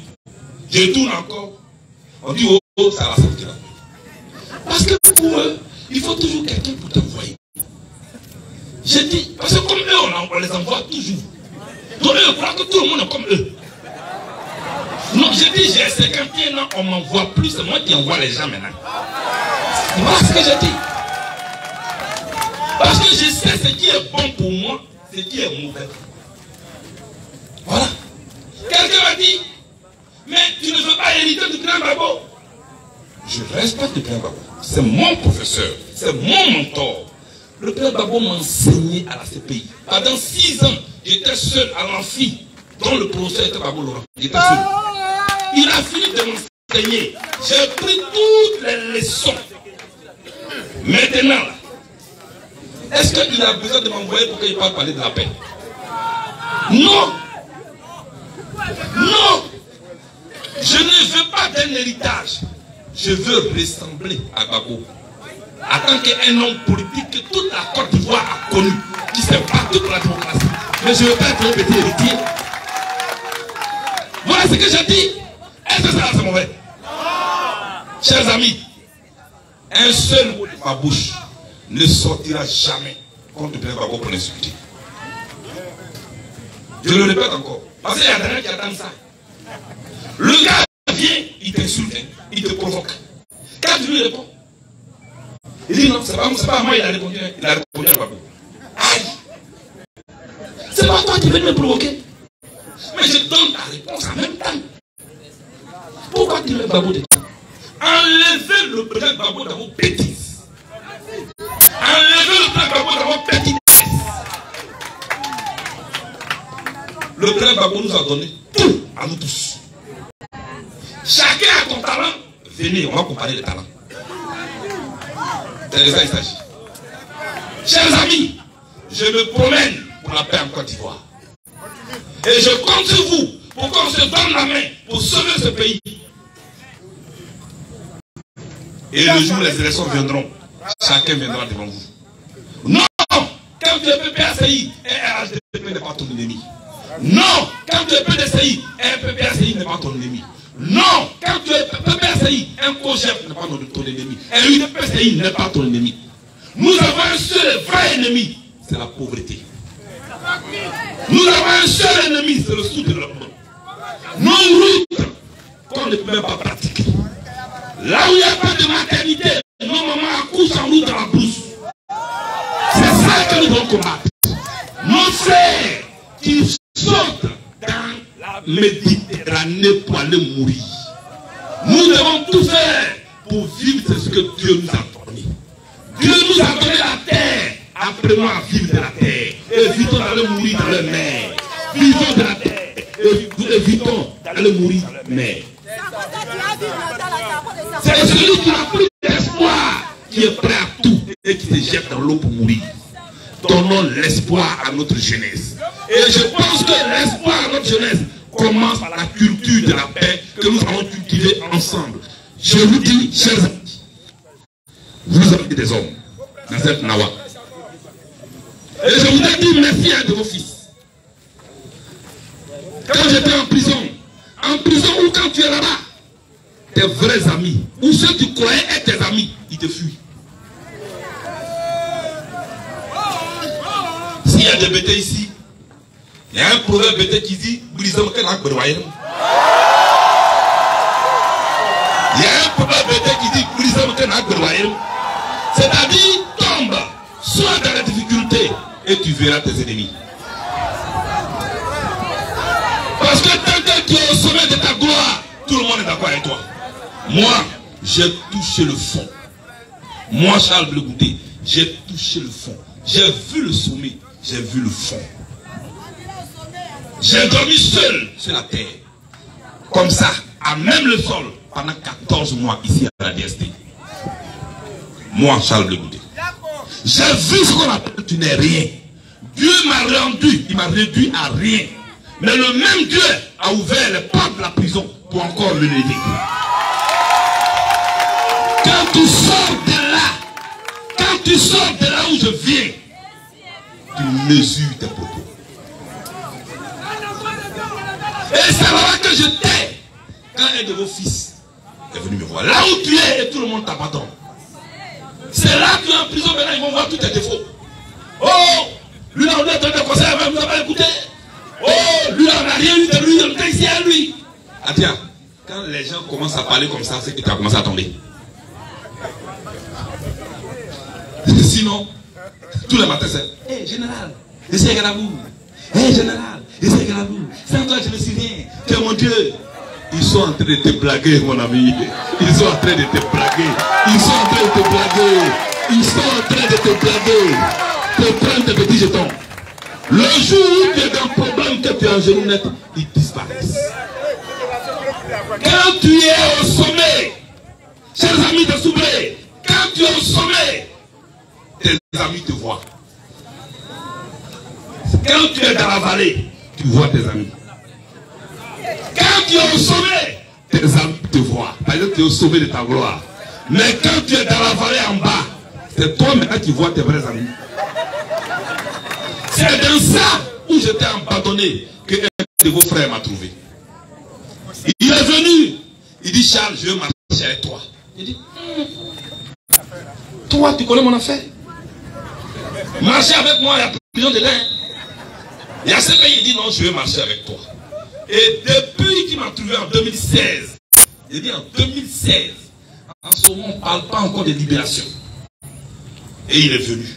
je tourne encore, on dit oh, ça va sortir. Parce que pour eux, il faut toujours quelqu'un pour t'envoyer. Je dis, parce que comme eux, on les envoie toujours. Donc eux, je crois que tout le monde est comme eux. Non, je dis, j'ai 51 ans, on m'envoie plus, c'est moi qui envoie les gens maintenant. Voilà ce que je dis. Parce que je sais ce qui est bon pour moi, ce qui est mauvais. Voilà. Quelqu'un m'a dit, mais tu ne veux pas hériter du grand Babo. Je respecte le grand Babo. C'est mon professeur, c'est mon mentor. Le père Gbagbo m'a enseigné à la CPI. Pendant 6 ans, j'étais seul à l'amphi, dans le procès de Gbagbo Laurent. J'étais seul. Il a fini de m'enseigner. J'ai pris toutes les leçons. Maintenant, est-ce qu'il a besoin de m'envoyer pour qu'il parle parler de la paix? Non. Non. Je ne veux pas d'un héritage. Je veux ressembler à Gbagbo. En tant qu'un homme politique que toute la Côte d'Ivoire a connu, qui s'est battu pour la démocratie. Mais je ne veux pas être un petit héritier. Voilà ce que j'ai dit. Est-ce que ça c'est mauvais? Chers amis, un seul mot de ma bouche ne sortira jamais contre le président Gbagbo pour l'insulter. Je le répète encore. Parce qu'il y a des gens qui attendent ça. Le gars vient, il t'insulte, il te provoque. Quand tu lui réponds, il dit non, c'est pas moi, il a répondu à Gbagbo. Aïe! C'est pas toi qui viens me provoquer. Mais je donne ta réponse en même temps. Pourquoi tu mets Gbagbo dedans? Enlevez le président Gbagbo dans vos bêtises. Enlevez le président Gbagbo dans vos bêtises. Le président Gbagbo nous a donné tout à nous tous. Chacun a ton talent. Venez, on va comparer les talents. C'est de ça qu'il s'agit. Chers amis, je me promène pour la paix en Côte d'Ivoire. Et je compte sur vous pour qu'on se donne la main pour sauver ce pays. Et le jour où les élections viendront, chacun viendra devant vous. Non, quand tu es PPACI, un RHDP n'est pas ton ennemi. Non, quand tu es PDCI, un PPACI n'est pas ton ennemi. Non, quand tu es PPACI, un COGEP n'est pas ton ennemi. Un UDPCI n'est pas ton ennemi. Nous avons un seul vrai ennemi, c'est la pauvreté. Nous avons un seul ennemi, c'est le sous-développement. Nos routes, qu'on ne peut même pas pratiquer. Là où il n'y a pas de maternité, nos mamans accouchent en route dans la brousse. C'est ça que nous devons combattre. Nos frères qui sautent dans la Méditerranée pour aller mourir. Nous devons tout faire pour vivre ce que Dieu nous a donné. Dieu nous a donné la terre. Apprenons à vivre de la terre. Évitons d'aller mourir dans la mer. Vivons de la terre. Évitons d'aller mourir dans la mer. C'est celui qui n'a plus d'espoir qui est prêt à tout et qui se jette dans l'eau pour mourir. Donnons l'espoir à notre jeunesse. Et je pense que l'espoir à notre jeunesse commence par la culture de la paix que nous allons cultiver ensemble. Je vous dis, chers amis, vous avez des hommes dans cette Nawa. Et je voudrais dire merci à un de vos fils. Quand j'étais en prison ou quand tu es là-bas, tes vrais amis, ou ceux que tu croyais être tes amis, ils te fuient. S'il y a des bêtés ici, il y a un proverbe bêté qui dit brisons que n'a pas de royaume. Il y a un proverbe bêté qui dit brisons que n'a pas de royaume. C'est-à-dire, tombe, sois dans la difficulté et tu verras tes ennemis. Parce que tant que tu es au sommet de ta gloire, tout le monde est d'accord avec toi. Moi, j'ai touché le fond. Moi, Charles Bleu Goudé, j'ai touché le fond. J'ai vu le sommet, j'ai vu le fond. J'ai dormi seul sur la terre. Comme ça, à même le sol, pendant 14 mois ici à la DST. Moi, Charles Bleu Goudé. J'ai vu ce qu'on appelle tu n'es rien. Dieu m'a rendu, il m'a réduit à rien. Mais le même Dieu a ouvert les portes de la prison pour encore me lever. Quand tu sors de là où je viens, tu mesures tes propos. Et c'est là que je t'ai. Quand un de vos fils est venu me voir, là où tu es et tout le monde t'abandonne. C'est là que tu es en prison, maintenant ils vont voir tous tes défauts. Oh, lui là on est en train de conseiller, vous n'avez pas écouté. Oh, lui là on n'a rien eu de lui, on est ici à lui. Ah tiens, quand les gens commencent à parler comme ça, c'est que tu as commencé à tomber. Sinon, tous les matins c'est hé général, essayez à vous. Hé général, essayez à vous. Sans toi je ne suis rien. Tu es mon Dieu. Ils sont en train de te blaguer, mon ami. Ils sont en train de te blaguer. Ils sont en train de te blaguer. ils sont en train de te blaguer, te prendre tes petits jetons. Le jour où tu es dans un problème, que tu es en genou net, ils disparaissent. Quand tu es au sommet, chers amis de Soubré, quand tu es au sommet, tes amis te voient. Quand tu es dans la vallée, tu vois tes amis. Quand tu es au sommet, tes amis te voient. Par exemple, tu es au sommet de ta gloire. Mais quand tu es dans la vallée en bas, c'est toi maintenant qui vois tes vrais amis. C'est dans ça où j'étais abandonné que un de vos frères m'a trouvé. Il est venu. Il dit, Charles, je veux marcher avec toi. Il dit, toi, tu connais mon affaire. Marcher avec moi, il y a prison de l'air. Il y a ce pays, il dit, non, je veux marcher avec toi. Et depuis qu'il m'a trouvé en 2016, il dit en 2016, en ce moment, on ne parle pas encore de libération. Et il est venu.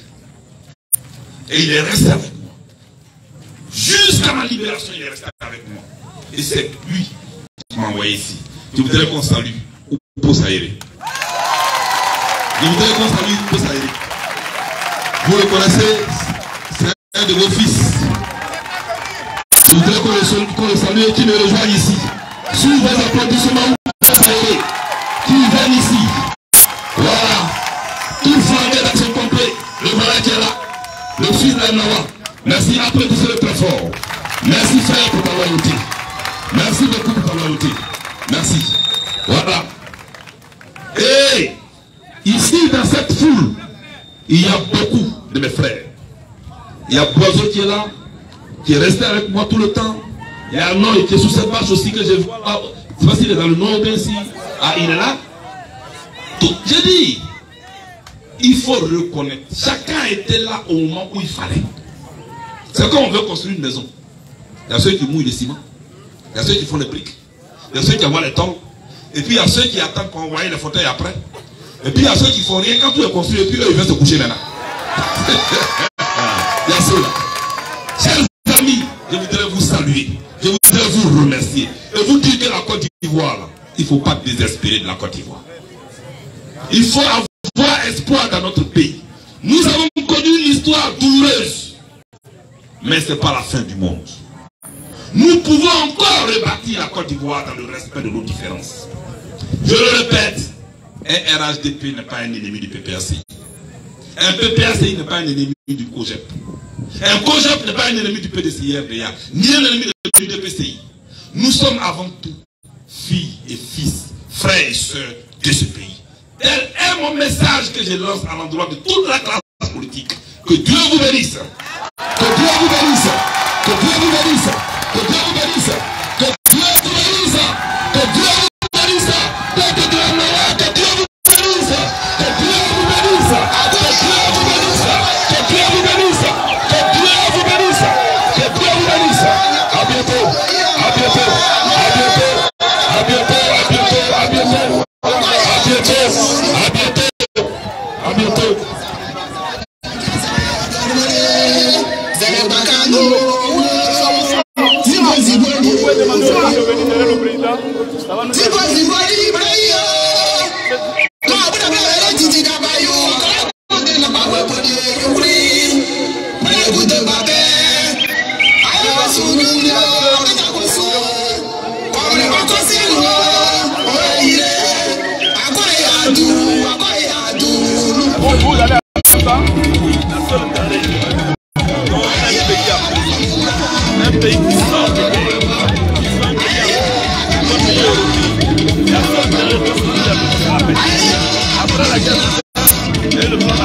Et il est resté avec moi. Jusqu'à ma libération, il est resté avec moi. Et c'est lui qui m'a envoyé ici. Je voudrais qu'on salue Posaïré. Je voudrais qu'on salue Posaïré. Vous le connaissez, c'est un de vos fils. Je voudrais qu'on le salue et qu'il me rejoigne ici. Sous vos applaudissements, Posaïré, qui viennent ici. Voilà. Tout flanqué dans son complet. Le voilà qui est là. Le fils d'Anawa. Merci, applaudissez-le très fort. Merci frère pour ta loyauté. Merci beaucoup pour ta loyauté. Merci. Voilà. Et ici dans cette foule, il y a beaucoup de mes frères. Il y a Boiseau qui est là, qui est resté avec moi tout le temps. Il y a un nom qui est sous cette marche aussi que je vois. Je ne sais pas s'il est dans le nom bien si. Ah, il est là. J'ai dit, il faut reconnaître. Chacun était là au moment où il fallait. C'est quand on veut construire une maison. Il y a ceux qui mouillent le ciment. Il y a ceux qui font les briques. Il y a ceux qui envoient les tôles. Et puis il y a ceux qui attendent pour envoyer les fauteuils après. Et puis il y a ceux qui font rien quand tout est construit. Et puis eux, ils viennent se coucher maintenant. Il y a ceux-là. Chers amis, je voudrais vous saluer. Je voudrais vous remercier. Et vous dire que la Côte d'Ivoire, là, il ne faut pas désespérer de la Côte d'Ivoire. Il faut avoir espoir dans notre pays. Nous avons connu une histoire douloureuse. Mais ce n'est pas la fin du monde. Nous pouvons encore rebâtir la Côte d'Ivoire dans le respect de nos différences. Je le répète, un RHDP n'est pas un ennemi du PPACI. Un PPACI n'est pas un ennemi du COGEP. Un COGEP n'est pas un ennemi du PDCI-RDA, ni un ennemi du DPCI. Nous sommes avant tout filles et fils, frères et sœurs de ce pays. Tel est mon message que je lance à l'endroit de toute la classe politique. Que Dieu vous bénisse. Que Dieu vous bénisse. Que Dieu vous bénisse. Que Dieu vous bénisse. Que Dieu vous bénisse. Que Dieu vous bénisse. Que Dieu vous bénisse. Que Dieu vous bénisse. Que Dieu vous bénisse. Que Dieu vous bénisse. Que Dieu vous bénisse. Que Dieu vous bénisse. À bientôt. À bientôt. À bientôt. À bientôt. À bientôt. À bientôt. À bientôt. À bientôt. À bientôt. Un pays qui sort de guerre. Après la guerre, et le plan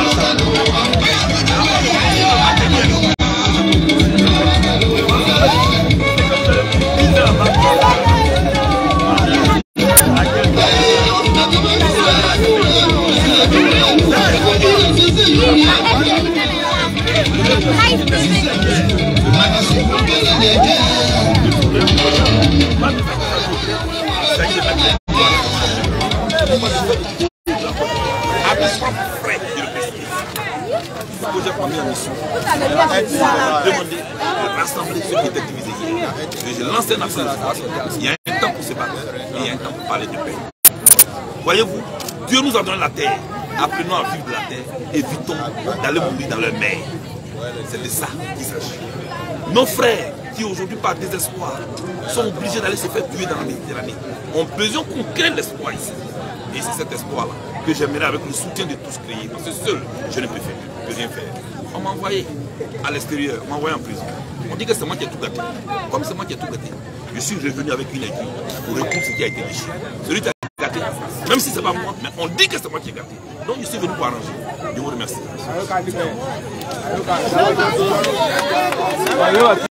demander de rassembler ceux qui étaient divisés. Je lance un appel. Il y a un temps pour se battre et il y a un temps pour parler de paix. Voyez-vous, Dieu nous a donné la terre. Apprenons à vivre de la terre, évitons d'aller mourir dans leur mer. C'est de ça qu'il s'agit. Nos frères qui aujourd'hui par désespoir sont obligés d'aller se faire tuer dans la Méditerranée ont besoin qu'on crée l'espoir ici. Et c'est cet espoir-là que j'aimerais avec le soutien de tous créer. Parce que seul, je ne peux rien faire. On m'a envoyé à l'extérieur, on m'a envoyé en prison. On dit que c'est moi qui ai tout gâté. Comme c'est moi qui ai tout gâté, je suis revenu avec une aiguille pour reprendre ce qui a été déchiré. Celui qui a gâté, même si ce n'est pas moi, mais on dit que c'est moi qui ai gâté. Donc je suis venu pour arranger. Je vous remercie.